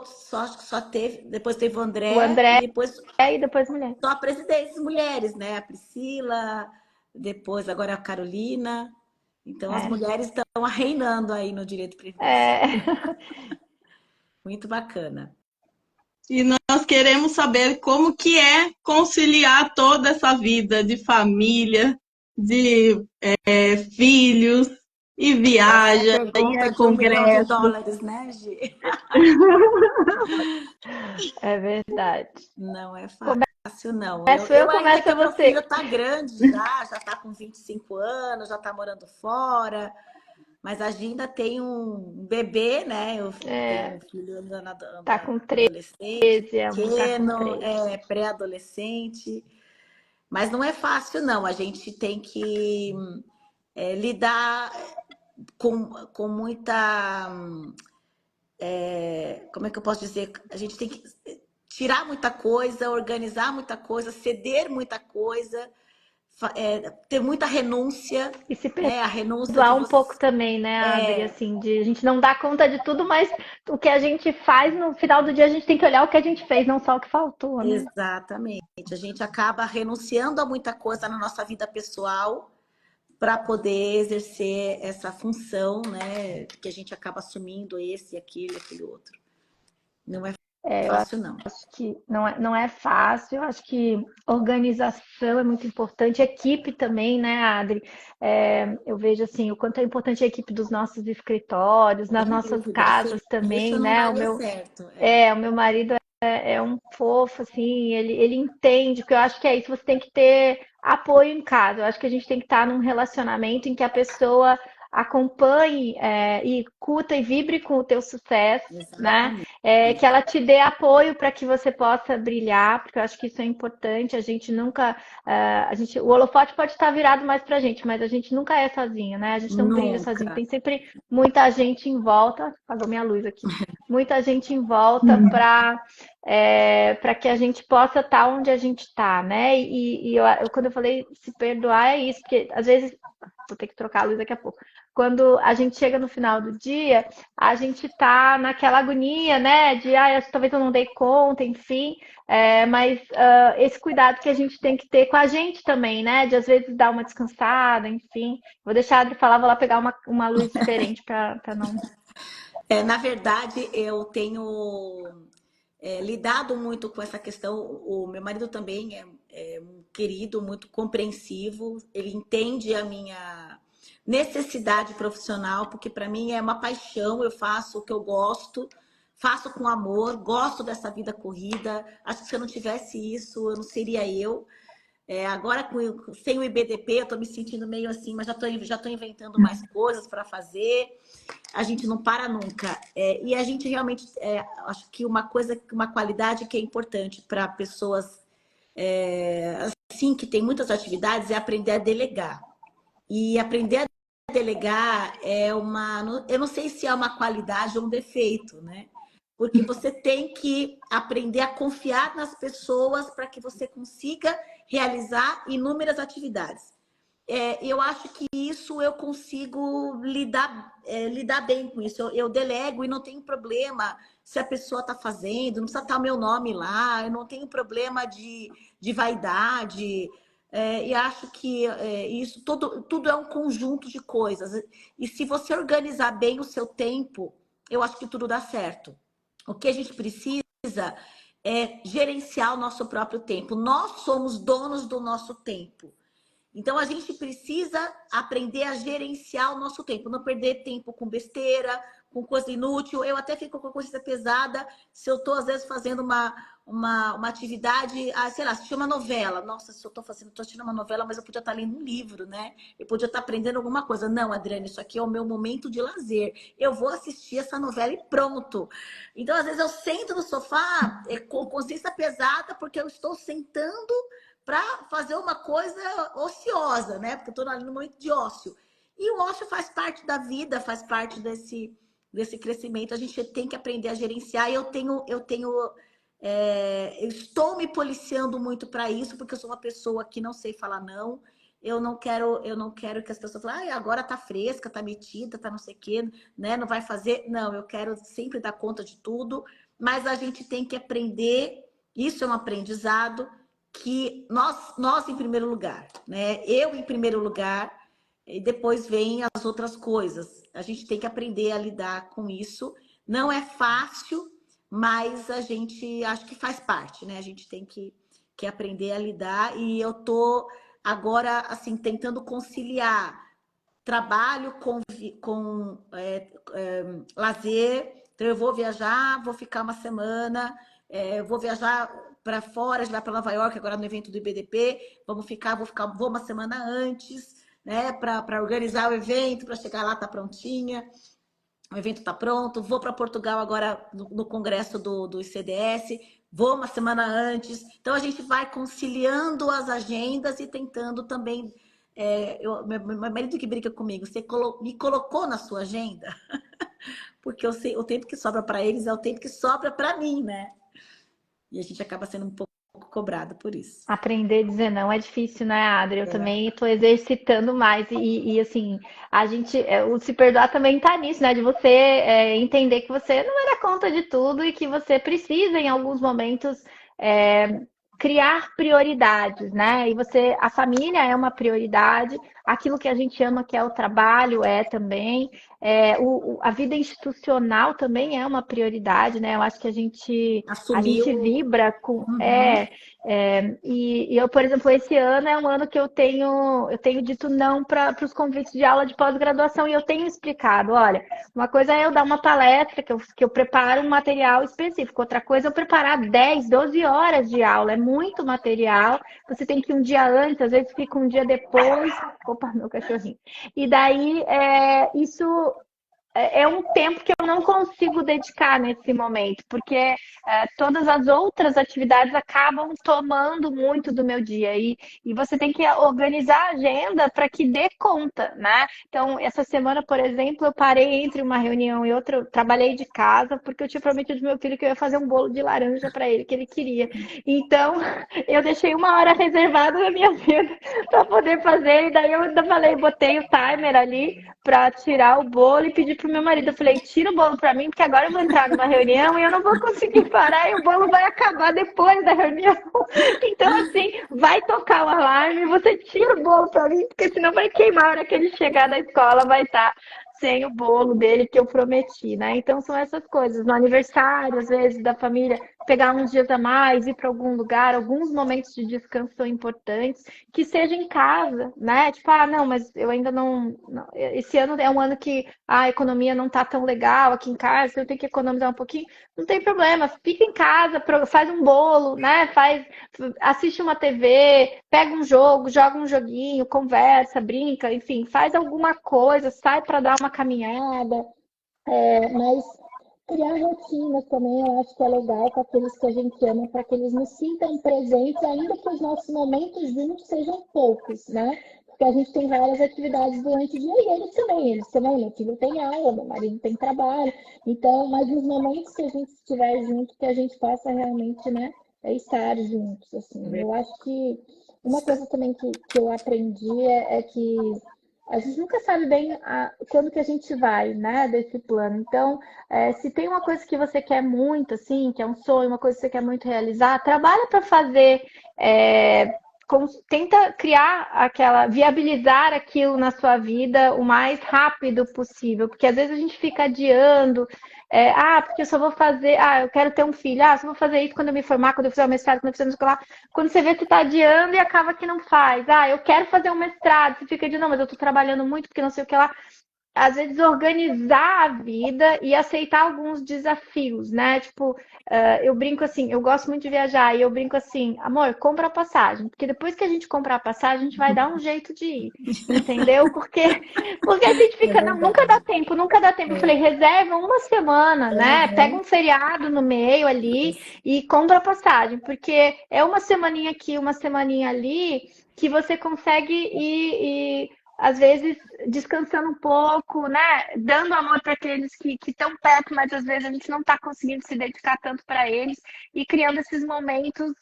só teve, depois teve o O André e André depois e depois mulher. só presidentes mulheres, né? A Priscila, depois agora a Carolina. Então as É. mulheres estão reinando aí no direito previdenciário. É. Muito bacana. E nós queremos saber como que é conciliar toda essa vida de família, de filhos, e Essa é a viaja, e pergunta é de US$ 1 milhão, congresso. né, Gi? É verdade. Não é Começo fácil, não. eu, Eu ainda que começa o meu filho você. está grande já está com 25 anos, já está morando fora, mas a Gi ainda tem um bebê, né? Eu tenho É, um filho tá com adolescente, 13, a mãe tá com pequeno, 13. pré-adolescente, mas não é fácil, não. A gente tem que lidar com muita. Como é que eu posso dizer? A gente tem que tirar muita coisa, organizar muita coisa, ceder muita coisa, ter muita renúncia, E se né? A renúncia de perdoar um você. pouco também, né, Adri? Assim, de a gente não dar conta de tudo, mas o que a gente faz no final do dia a gente tem que olhar o que a gente fez, não só o que faltou, né? Exatamente. A gente acaba renunciando a muita coisa na nossa vida pessoal para poder exercer essa função, né? Que a gente acaba assumindo esse, aquele outro. Não é É, eu fácil, não. acho que não é fácil, eu acho que organização é muito importante, equipe também, né, Adri? É, eu vejo assim, o quanto é importante a equipe dos nossos escritórios, nas Sem nossas dúvida. casas Sem isso também, não né? daria certo. O meu marido é um fofo, assim, ele entende, porque eu acho que é isso, você tem que ter apoio em casa. Eu acho que a gente tem que estar num relacionamento em que a pessoa acompanhe e curta e vibre com o teu sucesso, né? Exatamente. Que ela te dê apoio para que você possa brilhar, porque eu acho que isso é importante. A gente nunca, o holofote pode estar virado mais para a gente, mas a gente nunca é sozinho, né? A gente não brilha sozinho. Nunca. Tem sempre muita gente em volta. Apagou minha luz aqui. Muita gente em volta para que a gente possa estar onde a gente está, né? Quando eu falei se perdoar é isso, porque às vezes vou ter que trocar a luz daqui a pouco. Quando a gente chega no final do dia, a gente tá naquela agonia, né? De talvez eu não dei conta, enfim. Mas esse cuidado que a gente tem que ter com a gente também, né? De às vezes dar uma descansada, enfim. Vou deixar a Adri falar, vou lá pegar uma luz diferente para não. Na verdade, eu tenho lidado muito com essa questão. O meu marido também é um querido, muito compreensivo. Ele entende a minha necessidade profissional, porque para mim é uma paixão. Eu faço o que eu gosto, faço com amor, gosto dessa vida corrida. Acho que se eu não tivesse isso, eu não seria eu. Agora, sem o IBDP, eu estou me sentindo meio assim, mas já tô inventando mais coisas para fazer. A gente não para nunca. E a gente realmente, acho que uma qualidade que é importante para pessoas assim, que tem muitas atividades, é aprender a delegar. E aprender a delegar eu não sei se é uma qualidade ou um defeito, né? Porque você tem que aprender a confiar nas pessoas para que você consiga realizar inúmeras atividades. Eu acho que isso eu consigo lidar bem com isso. Eu delego e não tenho problema se a pessoa está fazendo, não precisa estar o meu nome lá, eu não tenho problema de vaidade. E acho que isso tudo é um conjunto de coisas. E se você organizar bem o seu tempo, eu acho que tudo dá certo. O que a gente precisa é gerenciar o nosso próprio tempo. Nós somos donos do nosso tempo. Então, a gente precisa aprender a gerenciar o nosso tempo, não perder tempo com besteira, com coisa inútil. Eu até fico com coisa pesada se eu estou, às vezes, fazendo uma atividade, sei lá, assistir uma novela. Nossa, se eu estou assistindo uma novela, mas eu podia estar lendo um livro, né? Eu podia estar aprendendo alguma coisa. Não, Adriane, isso aqui é o meu momento de lazer. Eu vou assistir essa novela e pronto. Então, às vezes, eu sento no sofá com consciência pesada, porque eu estou sentando para fazer uma coisa ociosa, né? Porque eu estou ali no momento de ócio. E o ócio faz parte da vida, faz parte desse crescimento. A gente tem que aprender a gerenciar. E eu estou me policiando muito para isso, porque eu sou uma pessoa que não sei falar não. Eu não quero que as pessoas falem, agora tá fresca, tá metida, tá não sei o quê, né? Não vai fazer. Não, eu quero sempre dar conta de tudo. Mas a gente tem que aprender, isso é um aprendizado, que nós em primeiro lugar, né? Eu em primeiro lugar, e depois vem as outras coisas. A gente tem que aprender a lidar com isso. Não é fácil, mas a gente acho que faz parte, né? A gente tem que aprender a lidar. E eu tô agora, assim, tentando conciliar trabalho com lazer. Então, eu vou viajar, vou ficar uma semana, vou viajar para fora, a gente vai para Nova York agora no evento do IBDP, vou uma semana antes, né, para organizar o evento, para chegar lá, tá prontinha, o evento tá pronto, vou para Portugal agora no congresso do ICDS, vou uma semana antes, então a gente vai conciliando as agendas e tentando também, meu marido que brinca comigo, você me colocou na sua agenda, porque eu sei, o tempo que sobra para eles é o tempo que sobra para mim, né? E a gente acaba sendo um pouco cobrado por isso. Aprender a dizer não é difícil, né, Adri? Eu também estou exercitando mais e assim, a gente, o se perdoar também tá nisso, né? De você entender que você não vai dar conta de tudo e que você precisa, em alguns momentos, criar prioridades, né? E a família é uma prioridade, aquilo que a gente ama, que é o trabalho, também. A vida institucional também é uma prioridade, né? Eu acho que a gente vibra com. Uhum. E eu, por exemplo, esse ano é um ano que eu tenho dito não para os convites de aula de pós-graduação e eu tenho explicado, olha, uma coisa é eu dar uma palestra, que eu preparo um material específico, outra coisa é eu preparar 10, 12 horas de aula, é muito material, você tem que ir um dia antes, às vezes fica um dia depois. Opa, meu cachorrinho. E daí, isso é um tempo que eu não consigo dedicar nesse momento, porque todas as outras atividades acabam tomando muito do meu dia. E você tem que organizar a agenda para que dê conta, né? Então, essa semana, por exemplo, eu parei entre uma reunião e outra, eu trabalhei de casa, porque eu tinha prometido ao meu filho que eu ia fazer um bolo de laranja para ele, que ele queria. Então, eu deixei uma hora reservada na minha vida para poder fazer, e daí eu ainda falei, botei o timer ali para tirar o bolo e pedir pro meu marido, eu falei, tira o bolo para mim, porque agora eu vou entrar numa reunião e eu não vou conseguir parar e o bolo vai acabar depois da reunião. Então, assim, vai tocar o alarme, você tira o bolo para mim, porque senão vai queimar a hora que ele chegar da escola, vai estar sem o bolo dele que eu prometi, né? Então são essas coisas. No aniversário, às vezes, da família, pegar uns dias a mais, ir para algum lugar, alguns momentos de descanso são importantes, que seja em casa, né? Tipo, não, mas eu ainda não. Esse ano é um ano que a economia não tá tão legal aqui em casa, eu tenho que economizar um pouquinho. Não tem problema, fica em casa, faz um bolo, né? Assiste uma TV, pega um jogo, joga um joguinho, conversa, brinca, enfim, faz alguma coisa, sai para dar uma caminhada, mas criar rotinas também eu acho que é legal para aqueles que a gente ama, para que eles nos sintam presentes, ainda que os nossos momentos juntos sejam poucos, né? Porque a gente tem várias atividades durante o dia e eles também, meu filho tem aula, meu marido tem trabalho, então, mas nos momentos que a gente estiver junto, que a gente possa realmente, né, estar juntos, assim. Eu acho que uma coisa também que eu aprendi é que a gente nunca sabe bem quando que a gente vai, né, desse plano. Então, se tem uma coisa que você quer muito, assim, que é um sonho, uma coisa que você quer muito realizar, trabalha para fazer tenta viabilizar aquilo na sua vida o mais rápido possível, porque às vezes a gente fica adiando, porque eu só vou fazer, eu quero ter um filho, só vou fazer isso quando eu me formar, quando eu fizer o mestrado, quando eu fizer isso lá. Quando você vê, você está adiando e acaba que não faz. Eu quero fazer um mestrado, você fica de, não, mas eu estou trabalhando muito porque não sei o que lá. Às vezes, organizar a vida e aceitar alguns desafios, né? Tipo, eu brinco assim, eu gosto muito de viajar e eu brinco assim, amor, compra a passagem, porque depois que a gente comprar a passagem, a gente vai dar um jeito de ir, entendeu? Porque a gente fica, não, nunca dá tempo, nunca dá tempo. Eu falei, reserva uma semana, né? Pega um feriado no meio ali e compra a passagem, porque é uma semaninha aqui, uma semaninha ali, que você consegue ir às vezes descansando um pouco, né? Dando amor para aqueles que estão perto, mas às vezes a gente não está conseguindo se dedicar tanto para eles e criando esses momentos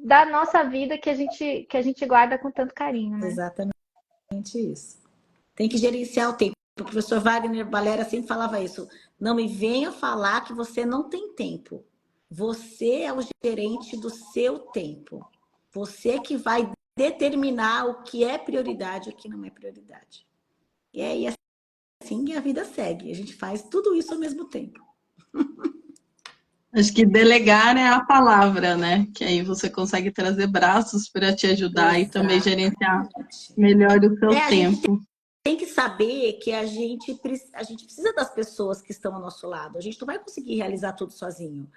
da nossa vida que a gente guarda com tanto carinho, né? Exatamente isso. Tem que gerenciar o tempo. O professor Wagner Valera sempre falava isso. Não me venha falar que você não tem tempo. Você é o gerente do seu tempo. Você que vai determinar o que é prioridade e o que não é prioridade. E aí, assim, a vida segue. A gente faz tudo isso ao mesmo tempo. Acho que delegar é a palavra, né? Que aí você consegue trazer braços para te ajudar e também gerenciar melhor o seu tempo. Tem que saber que a gente precisa das pessoas que estão ao nosso lado. A gente não vai conseguir realizar tudo sozinho.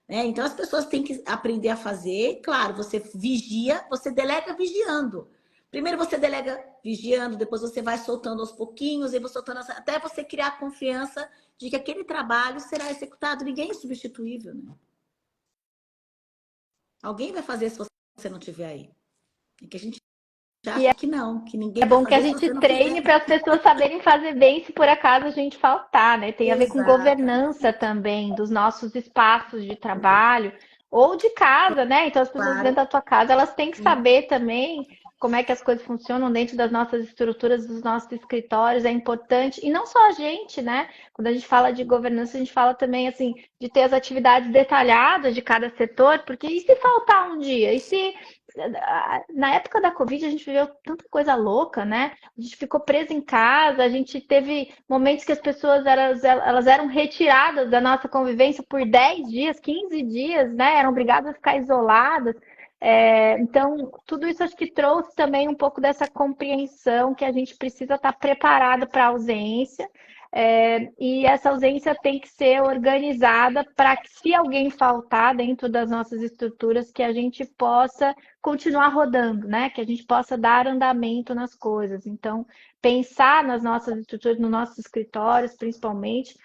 Então, as pessoas têm que aprender a fazer. Claro, você vigia, você delega vigiando. Primeiro você delega vigiando, depois você vai soltando aos pouquinhos, e você soltando até você criar a confiança de que aquele trabalho será executado. Ninguém é substituível, né? Alguém vai fazer se você não estiver aí. É que a gente acha que não, que ninguém vai fazer. É bom que a gente treine para as pessoas saberem fazer bem se por acaso a gente faltar, né? Tem a ver com governança também dos nossos espaços de trabalho ou de casa, né? Então as pessoas dentro da tua casa, elas têm que saber também como é que as coisas funcionam dentro das nossas estruturas, dos nossos escritórios, é importante. E não só a gente, né? Quando a gente fala de governança, a gente fala também, assim, de ter as atividades detalhadas de cada setor, porque e se faltar um dia? E se na época da Covid, a gente viveu tanta coisa louca, né? A gente ficou preso em casa, a gente teve momentos que as pessoas elas eram retiradas da nossa convivência por 10 dias, 15 dias, né? Eram obrigadas a ficar isoladas. Então, tudo isso acho que trouxe também um pouco dessa compreensão que a gente precisa estar preparado para a ausência. E essa ausência tem que ser organizada para que, se alguém faltar dentro das nossas estruturas, que a gente possa continuar rodando, né? Que a gente possa dar andamento nas coisas. Então, pensar nas nossas estruturas, nos nossos escritórios, principalmente,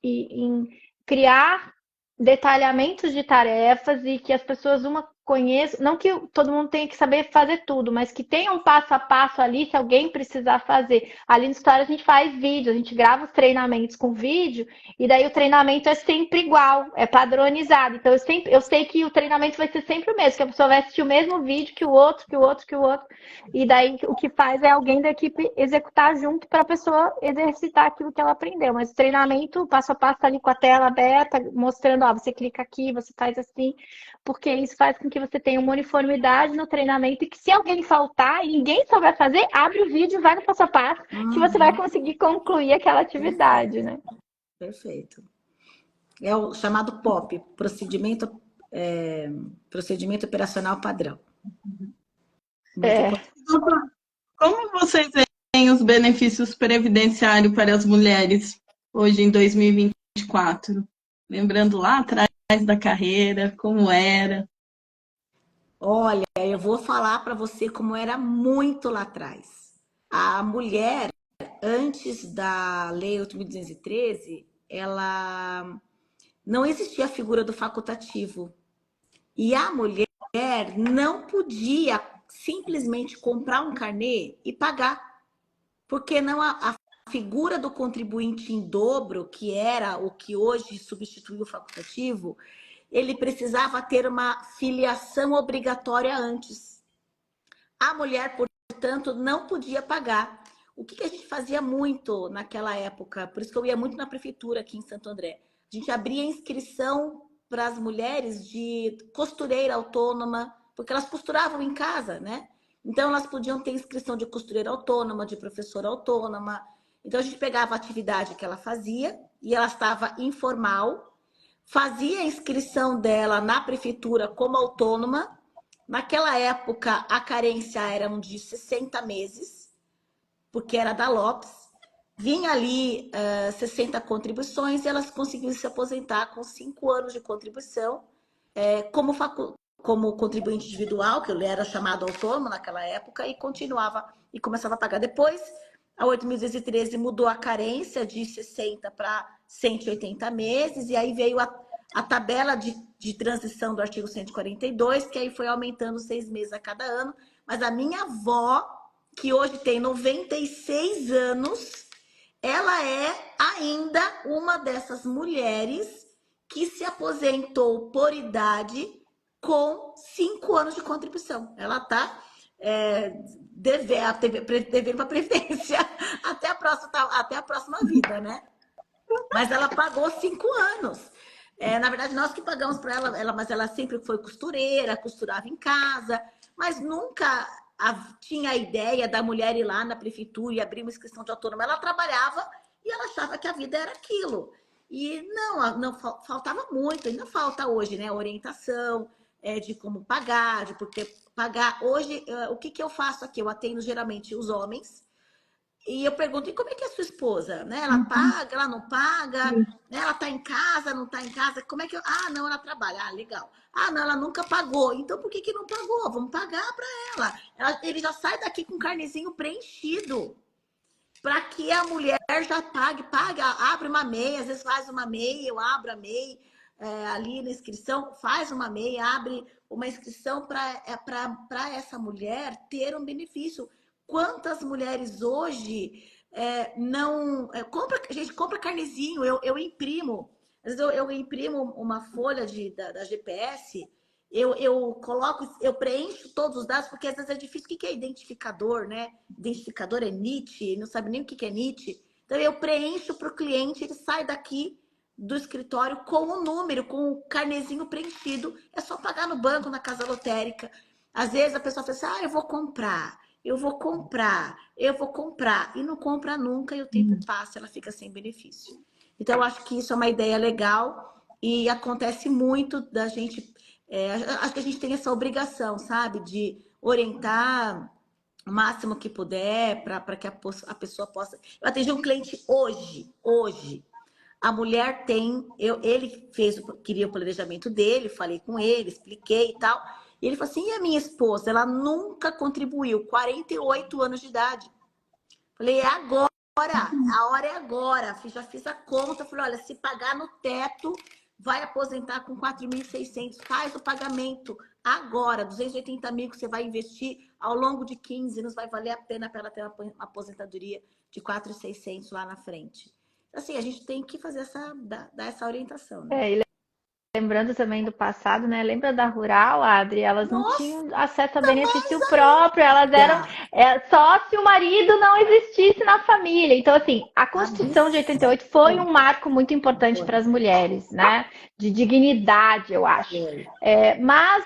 em criar detalhamentos de tarefas e que as pessoas conheçam, não que todo mundo tenha que saber fazer tudo, mas que tenha um passo a passo ali, se alguém precisar fazer. Ali no História a gente faz vídeo, a gente grava os treinamentos com vídeo, e daí o treinamento é sempre igual, é padronizado. Então eu sei que o treinamento vai ser sempre o mesmo, que a pessoa vai assistir o mesmo vídeo que o outro, e daí o que faz é alguém da equipe executar junto para a pessoa exercitar aquilo que ela aprendeu. Mas o treinamento, passo a passo, tá ali com a tela aberta, mostrando, você clica aqui, você faz assim, porque isso faz com que você tenha uma uniformidade no treinamento e que, se alguém faltar e ninguém souber fazer, abre o vídeo, vai no passo a passo, que você vai conseguir concluir aquela atividade, né? Perfeito. É o chamado POP, procedimento operacional padrão. Como vocês veem os benefícios previdenciários para as mulheres hoje em 2024? Lembrando lá atrás da carreira, como era. Olha, eu vou falar para você como era muito lá atrás. A mulher, antes da Lei 8.213, ela não existia a figura do facultativo. E a mulher não podia simplesmente comprar um carnê e pagar. Porque não a figura do contribuinte em dobro, que era o que hoje substituiu o facultativo, ele precisava ter uma filiação obrigatória antes. A mulher, portanto, não podia pagar. O que a gente fazia muito naquela época? Por isso que eu ia muito na prefeitura aqui em Santo André. A gente abria inscrição para as mulheres de costureira autônoma, porque elas costuravam em casa, né? Então, elas podiam ter inscrição de costureira autônoma, de professora autônoma. Então, a gente pegava a atividade que ela fazia e ela estava informal, fazia a inscrição dela na prefeitura como autônoma. Naquela época, a carência era de 60 meses, porque era da Lopes. Vinha ali 60 contribuições e elas conseguiam se aposentar com 5 anos de contribuição, como contribuinte individual, que ele era chamado autônomo naquela época, e continuava e começava a pagar. Depois, a 8.213 mudou a carência de 60 para 180 meses, e aí veio a tabela de transição do artigo 142, que aí foi aumentando 6 meses a cada ano. Mas a minha avó, que hoje tem 96 anos, ela é ainda uma dessas mulheres que se aposentou por idade com 5 anos de contribuição. Ela está devendo para a Previdência até a próxima vida, né? Mas ela pagou 5 anos. Na verdade, nós que pagamos para ela, mas ela sempre foi costureira, costurava em casa, mas nunca tinha a ideia da mulher ir lá na prefeitura e abrir uma inscrição de autônoma. Ela trabalhava e ela achava que a vida era aquilo. E não faltava muito, ainda falta hoje, né? Orientação de como pagar, de por que pagar. Hoje, o que eu faço aqui? Eu atendo geralmente os homens. E eu pergunto, e como é que é a sua esposa? Né? Ela paga, ela não paga? Né? Ela está em casa, não está em casa? Como é que Ah, não, ela trabalha. Ah, legal. Ah, não, ela nunca pagou. Então, por que não pagou? Vamos pagar para ela. Ele já sai daqui com o carnezinho preenchido. Para que a mulher já paga, abre uma MEI, às vezes faz uma MEI, eu abro a MEI ali na inscrição, faz uma MEI, abre uma inscrição para essa mulher ter um benefício. Quantas mulheres hoje não... gente, compra carnezinho, eu imprimo. Às vezes eu imprimo uma folha da GPS, eu preencho todos os dados, porque às vezes é difícil. O que é identificador, né? Identificador é NIT, ele não sabe nem o que é NIT. Então eu preencho para o cliente, ele sai daqui do escritório com o número, com o carnezinho preenchido. É só pagar no banco, na casa lotérica. Às vezes a pessoa fala assim, eu vou comprar. E não compra nunca, e o tempo passa, ela fica sem benefício. Então, eu acho que isso é uma ideia legal e acontece muito da gente... acho que a gente tem essa obrigação, sabe? De orientar o máximo que puder para que a pessoa possa... Eu atendi um cliente hoje. A mulher tem... Ele queria o planejamento dele, falei com ele, expliquei e tal... E ele falou assim, e a minha esposa? Ela nunca contribuiu, 48 anos de idade. Falei, é agora, a hora é agora. Já fiz a conta, falei, olha, se pagar no teto, vai aposentar com 4.600, faz o pagamento agora, 280 mil que você vai investir ao longo de 15 anos, vai valer a pena para ela ter uma aposentadoria de 4.600 lá na frente. Assim, a gente tem que fazer dar essa orientação, né? Lembrando também do passado, né? Lembra da Rural, Adri? Elas não tinham acesso a benefício Nossa, próprio, elas eram só se o marido não existisse na família. Então, assim, a Constituição de 88 foi um marco muito importante para as mulheres, né? De dignidade, eu acho. Mas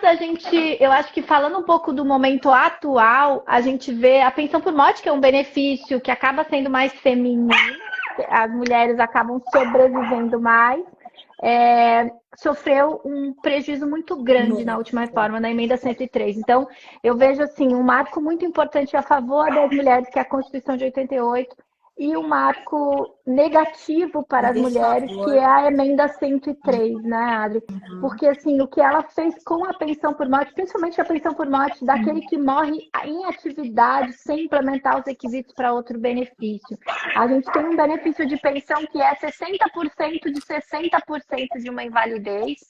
eu acho que falando um pouco do momento atual, a gente vê a pensão por morte, que é um benefício que acaba sendo mais feminino, as mulheres acabam sobrevivendo mais. Sofreu um prejuízo muito grande na última reforma, na emenda 103. Então, eu vejo assim um marco muito importante a favor das mulheres, que é a Constituição de 88, e um marco negativo para as mulheres, que é a emenda 103, né, Adri? Porque assim, o que ela fez com a pensão por morte, principalmente a pensão por morte daquele que morre em atividade sem implementar os requisitos para outro benefício. A gente tem um benefício de pensão que é 60% de 60% de uma invalidez.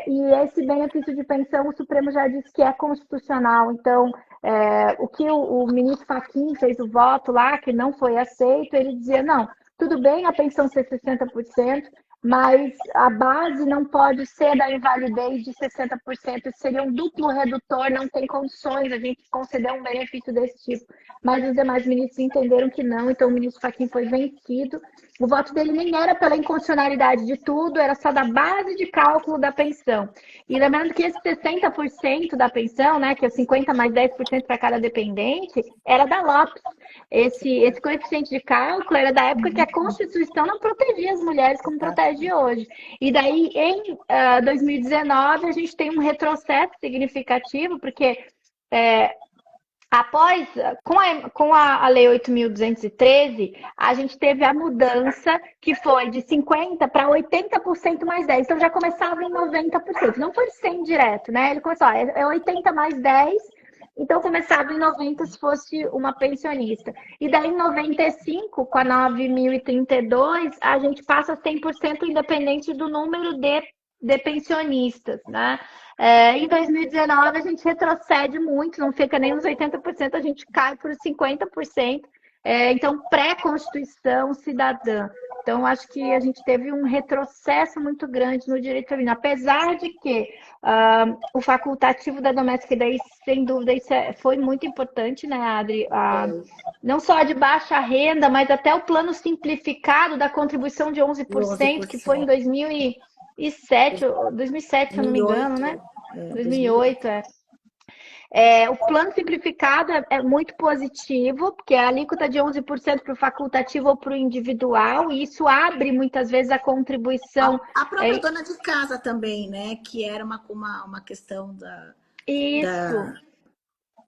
E esse benefício de pensão, o Supremo já disse que é constitucional. Então, o que o ministro Fachin fez o voto lá, que não foi aceito, ele dizia, não, tudo bem a pensão ser 60%, mas a base não pode ser da invalidez de 60%, seria um duplo redutor, não tem condições a gente conceder um benefício desse tipo. Mas os demais ministros entenderam que não, então o ministro Fachin foi vencido. O voto dele nem era pela inconstitucionalidade de tudo, era só da base de cálculo da pensão. E lembrando que esse 60% da pensão, né, que é 50 mais 10% para cada dependente, era da Lopes. Esse coeficiente de cálculo era da época que a Constituição não protegia as mulheres como protege hoje. E daí, em 2019, a gente tem um retrocesso significativo, porque após, com a Lei 8.213, a gente teve a mudança que foi de 50% para 80% mais 10%. Então, já começava em 90%. Não foi 100 direto, né? Ele começou, é 80 mais 10%. Então, começava em 90 se fosse uma pensionista. E daí, em 95, com a 9.032, a gente passa 100% independente do número de pensionistas, né? Em 2019, a gente retrocede muito, não fica nem nos 80%, a gente cai para os 50%. Então, pré-constituição cidadã. Então, acho que a gente teve um retrocesso muito grande no direito feminino, apesar de que o facultativo da doméstica, daí, sem dúvida, isso foi muito importante, né, Adri? Não só a de baixa renda, mas até o plano simplificado da contribuição de 11%, que foi em 2007, se eu não me engano, né? 2008, O plano simplificado é muito positivo, porque a alíquota de 11% para o facultativo ou para o individual, e isso abre muitas vezes a contribuição. A própria dona de casa também, né? Que era uma questão da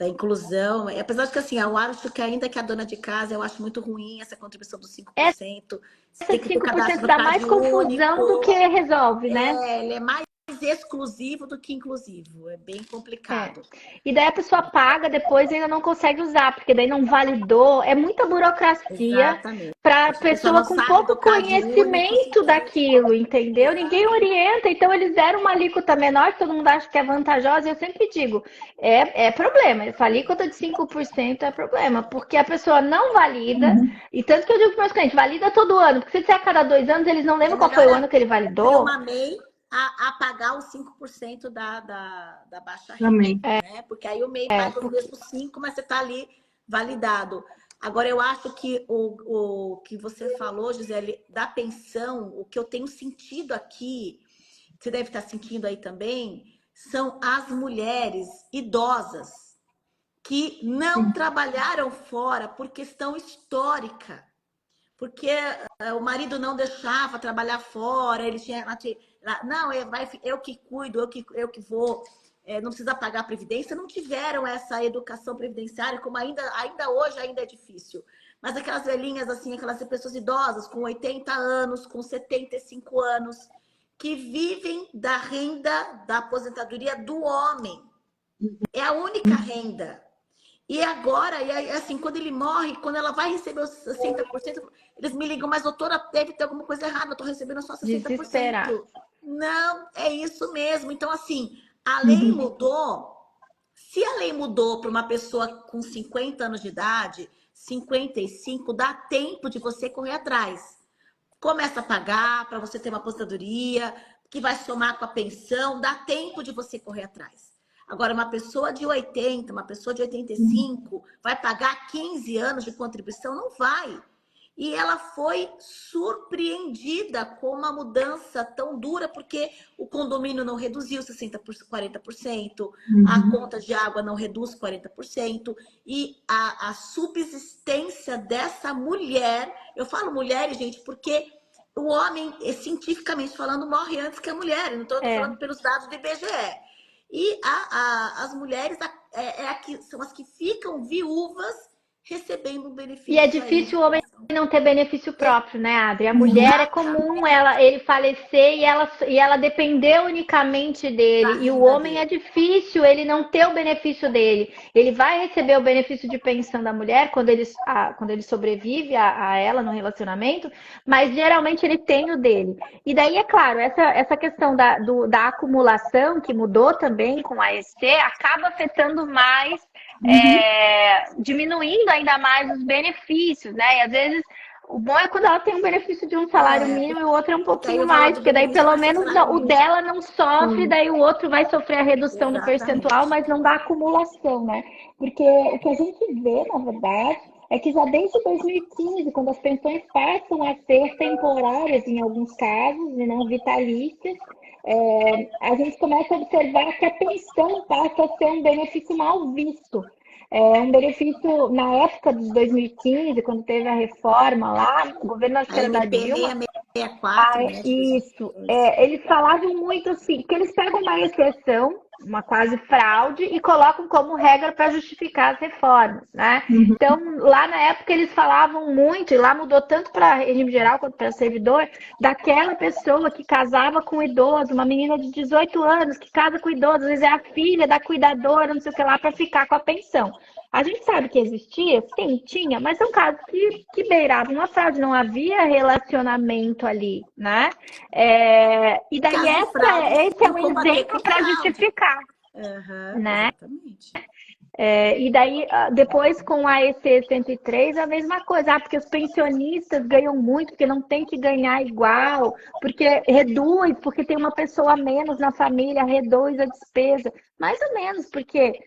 inclusão. Apesar de que, assim, eu acho que ainda que a dona de casa, eu acho muito ruim essa contribuição dos 5%. Esse 5% dá mais confusão do que resolve, né? Ele é mais exclusivo do que inclusivo, é bem complicado. E daí a pessoa paga depois e ainda não consegue usar, porque daí não validou, é muita burocracia para a pessoa com pouco conhecimento daquilo, entendeu? Ninguém orienta, então eles deram uma alíquota menor, que todo mundo acha que é vantajosa, e eu sempre digo, é problema, essa alíquota de 5% é problema, porque a pessoa não valida, e tanto que eu digo para os meus clientes, valida todo ano, porque se disser a cada 2 anos, eles não lembram qual foi o ano que ele validou. Eu amei a pagar os 5% da baixa renda, né? Porque aí o MEI paga os mesmos 5%, mas você está ali validado. Agora, eu acho que o que você falou, Gisele, da pensão, o que eu tenho sentido aqui, você deve estar sentindo aí também, são as mulheres idosas que não trabalharam fora por questão histórica. Porque o marido não deixava trabalhar fora, ele tinha... Não, eu que cuido, eu que vou, não precisa pagar a previdência, não tiveram essa educação previdenciária, como ainda hoje é difícil. Mas aquelas velhinhas, assim, aquelas pessoas idosas com 80 anos, com 75 anos, que vivem da renda da aposentadoria do homem. É a única renda. E agora, assim, quando ele morre, quando ela vai receber os 60%, eles me ligam, mas doutora, deve ter alguma coisa errada, eu tô recebendo só 60%. Desesperado. Não, é isso mesmo. Então, assim, a lei mudou. Se a lei mudou para uma pessoa com 50 anos de idade, 55, dá tempo de você correr atrás. Começa a pagar para você ter uma aposentadoria, que vai somar com a pensão, dá tempo de você correr atrás. Agora, uma pessoa de 80, uma pessoa de 85, vai pagar 15 anos de contribuição? Não vai. E ela foi surpreendida com uma mudança tão dura, porque o condomínio não reduziu 60% por 40%, a conta de água não reduz 40%, e a subsistência dessa mulher, eu falo mulher, gente, porque o homem, cientificamente falando, morre antes que a mulher, não estou falando pelos dados do IBGE. E as mulheres são as que ficam viúvas recebendo um benefício. E é difícil o homem não ter benefício próprio, né, Adri? A mulher é comum ele falecer e ela depender unicamente dele. E o homem é difícil ele não ter o benefício dele. Ele vai receber o benefício de pensão da mulher quando ele sobrevive a ela no relacionamento, mas geralmente ele tem o dele. E daí, é claro, essa questão da acumulação, que mudou também com a EC, acaba afetando mais, diminuindo ainda mais os benefícios, né? E às vezes O bom é quando ela tem um benefício de um salário mínimo e o outro é um pouquinho o valor mais, do porque daí benefício pelo vai ser menos salário o mínimo. dela não sofre, daí o outro vai sofrer a redução do percentual, Exatamente. mas não dá acumulação, né? Porque o que a gente vê, na verdade, é que já desde 2015, quando as pensões passam a ser temporárias em alguns casos, e não vitalícias, a gente começa a observar que a pensão passa a ser um benefício mal visto. É um benefício, na época de 2015, quando teve a reforma lá, o governo acho que A era da MP Dilma, 664, né? De isso. 2022. Eles falavam muito assim, que eles pegam uma exceção, uma quase fraude, e colocam como regra para justificar as reformas, né? Uhum. Então, lá na época, eles falavam muito, e lá mudou tanto para regime geral quanto para servidor, daquela pessoa que casava com um idoso, uma menina de 18 anos que casa com idoso, às vezes é a filha da cuidadora, não sei o que lá, para ficar com a pensão. A gente sabe que existia, sim, tinha, mas são casos que beiravam uma fraude, não havia relacionamento ali, né? E daí Caso de fraude, esse é sim, um combater exemplo com para fraude. justificar, né? Exatamente. E daí, depois com a EC 103, a mesma coisa, porque os pensionistas ganham muito, porque não tem que ganhar igual, porque reduz, porque tem uma pessoa a menos na família, reduz a despesa. Mais ou menos, porque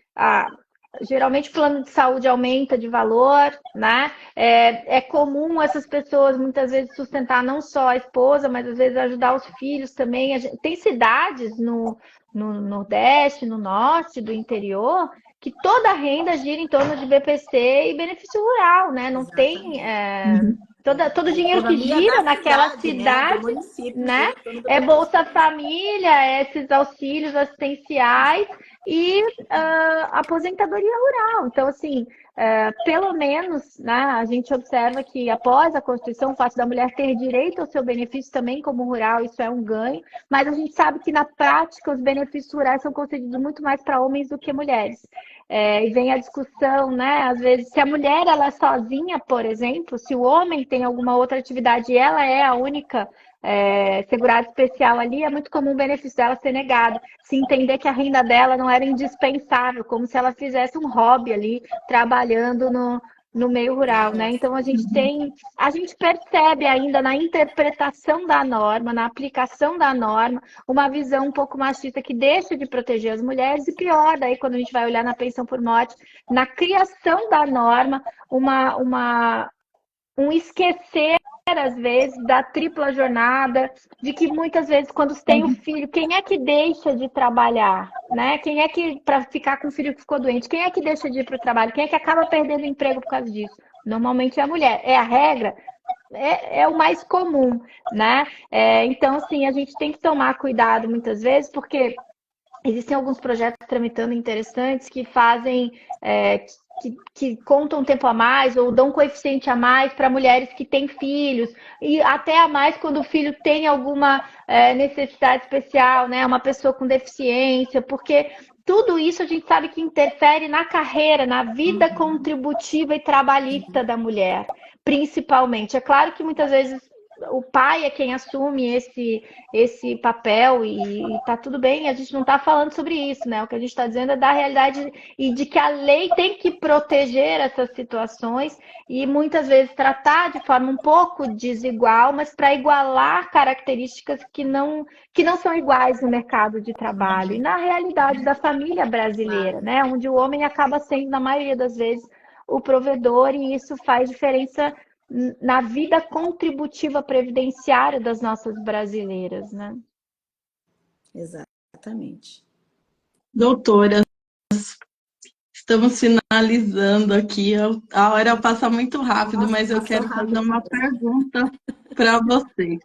geralmente o plano de saúde aumenta de valor, né? É comum essas pessoas muitas vezes sustentar não só a esposa, mas às vezes ajudar os filhos também. Tem cidades no Nordeste, no Norte do interior, que toda a renda gira em torno de BPC e benefício rural, né? Não tem. Exatamente. Todo o A dinheiro que economia gira da naquela cidade, né? Do cidade, município, né? gira em torno do É BPC. Bolsa Família, é esses auxílios assistenciais e aposentadoria rural. Então, assim, pelo menos, né, a gente observa que após a Constituição, o fato da mulher ter direito ao seu benefício também como rural, isso é um ganho, mas a gente sabe que na prática os benefícios rurais são concedidos muito mais para homens do que mulheres. E vem a discussão, né? Às vezes, se a mulher ela é sozinha, por exemplo, se o homem tem alguma outra atividade e ela é a única segurada especial ali, é muito comum o benefício dela ser negado. Se entender que a renda dela não era indispensável, como se ela fizesse um hobby ali, trabalhando no meio rural, né? Então a gente percebe ainda na interpretação da norma, na aplicação da norma, uma visão um pouco machista que deixa de proteger as mulheres e pior, daí quando a gente vai olhar na pensão por morte, na criação da norma, um esquecer às vezes da tripla jornada, de que muitas vezes quando tem o filho, quem é que deixa de trabalhar, né? Quem é que, para ficar com o filho que ficou doente, quem é que deixa de ir para o trabalho? Quem é que acaba perdendo o emprego por causa disso? Normalmente é a mulher. É a regra? É o mais comum, né? Então, assim, a gente tem que tomar cuidado muitas vezes, porque existem alguns projetos tramitando interessantes que fazem, que contam tempo a mais ou dão coeficiente a mais para mulheres que têm filhos, e até a mais quando o filho tem alguma necessidade especial, né? Uma pessoa com deficiência, porque tudo isso a gente sabe que interfere na carreira, na vida contributiva e trabalhista da mulher, principalmente. É claro que muitas vezes o pai é quem assume esse papel e tá tudo bem, a gente não está falando sobre isso, né? O que a gente está dizendo é da realidade e de que a lei tem que proteger essas situações e muitas vezes tratar de forma um pouco desigual, mas para igualar características que não são iguais no mercado de trabalho e na realidade da família brasileira, né? Onde o homem acaba sendo, na maioria das vezes, o provedor e isso faz diferença na vida contributiva previdenciária das nossas brasileiras, né? Exatamente. Doutora, estamos finalizando aqui. A hora passa muito rápido, Nossa, mas eu passou quero fazer rápido uma mesmo. pergunta para vocês.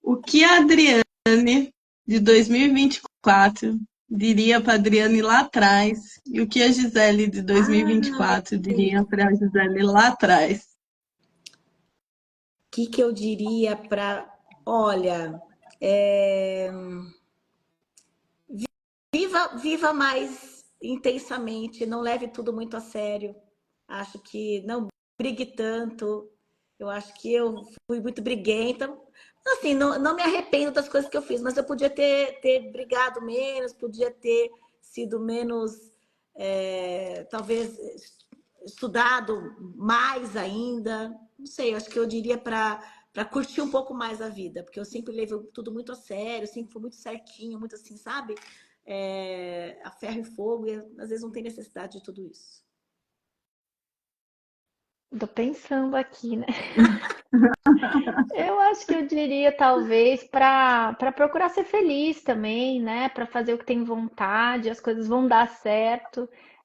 O que a Adriane de 2024 diria para a Adriane lá atrás e o que a Gisele de 2024 diria para a Gisele lá atrás? O que eu diria para... Olha, viva mais intensamente, não leve tudo muito a sério. Acho que não brigue tanto. Eu acho que eu fui muito briguenta. Assim, não me arrependo das coisas que eu fiz, mas eu podia ter brigado menos, podia ter sido menos, talvez, estudado mais ainda. não sei, acho que eu diria para curtir um pouco mais a vida, porque eu sempre levei tudo muito a sério, sempre fui muito certinho, muito assim, sabe? A ferro e fogo, e às vezes não tem necessidade de tudo isso. Tô pensando aqui, né? Eu acho que eu diria talvez para procurar ser feliz também, né? Para fazer o que tem vontade, as coisas vão dar certo.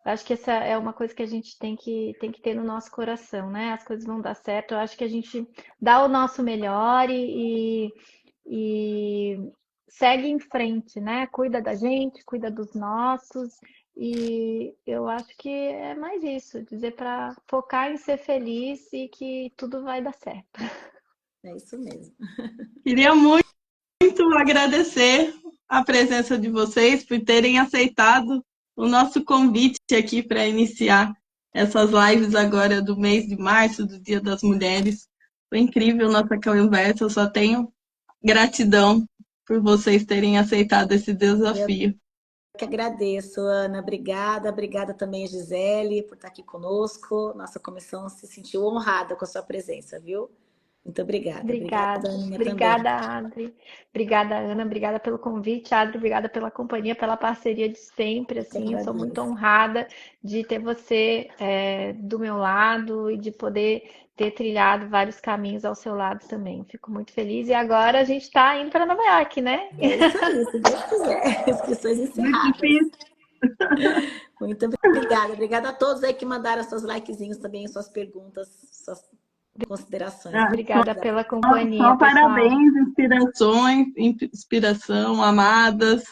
Eu acho que essa é uma coisa que a gente tem que ter no nosso coração, né? As coisas vão dar certo. Eu acho que a gente dá o nosso melhor e segue em frente, né? Cuida da gente, cuida dos nossos. E eu acho que é mais isso, dizer para focar em ser feliz e que tudo vai dar certo. É isso mesmo. Queria muito agradecer a presença de vocês por terem aceitado o nosso convite aqui para iniciar essas lives agora do mês de março, do Dia das Mulheres. Foi incrível nossa conversa, eu só tenho gratidão por vocês terem aceitado esse desafio. Eu que agradeço, Ana. Obrigada. Obrigada também, Gisele, por estar aqui conosco. Nossa comissão se sentiu honrada com a sua presença, viu? Muito obrigada. Obrigada, Obrigada, Aninha, também. obrigada, Adri. Obrigada, Ana. Obrigada pelo convite, Adri. Obrigada pela companhia, pela parceria de sempre. Eu que Assim, eu sou muito agradeço. honrada de ter você do meu lado e de poder ter trilhado vários caminhos ao seu lado também. Fico muito feliz. E agora a gente está indo para Nova York, né? É isso aí, se Deus quiser. Inscrições Muito encerradas. difícil. Muito obrigada. Obrigada a todos aí que mandaram seus likezinhos também, suas perguntas, suas considerações. Obrigada pela Só companhia, pessoal. parabéns, inspiração, amadas.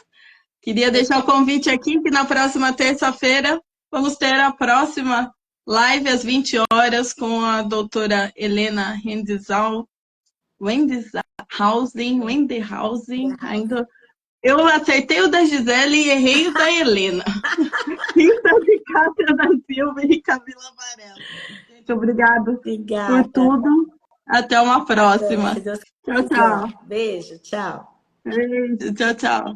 Queria deixar o convite aqui que na próxima terça-feira vamos ter a próxima live às 20 horas com a doutora Helena Wendehausen. Ainda eu acertei o da Gisele e errei o da Helena. Quinta de Cássia da Silva e Camila Varela. Gente, obrigado por Obrigada. tudo. Até uma próxima. Se Deus Tchau, quiser. tchau. Beijo, tchau. Beijo, tchau, tchau.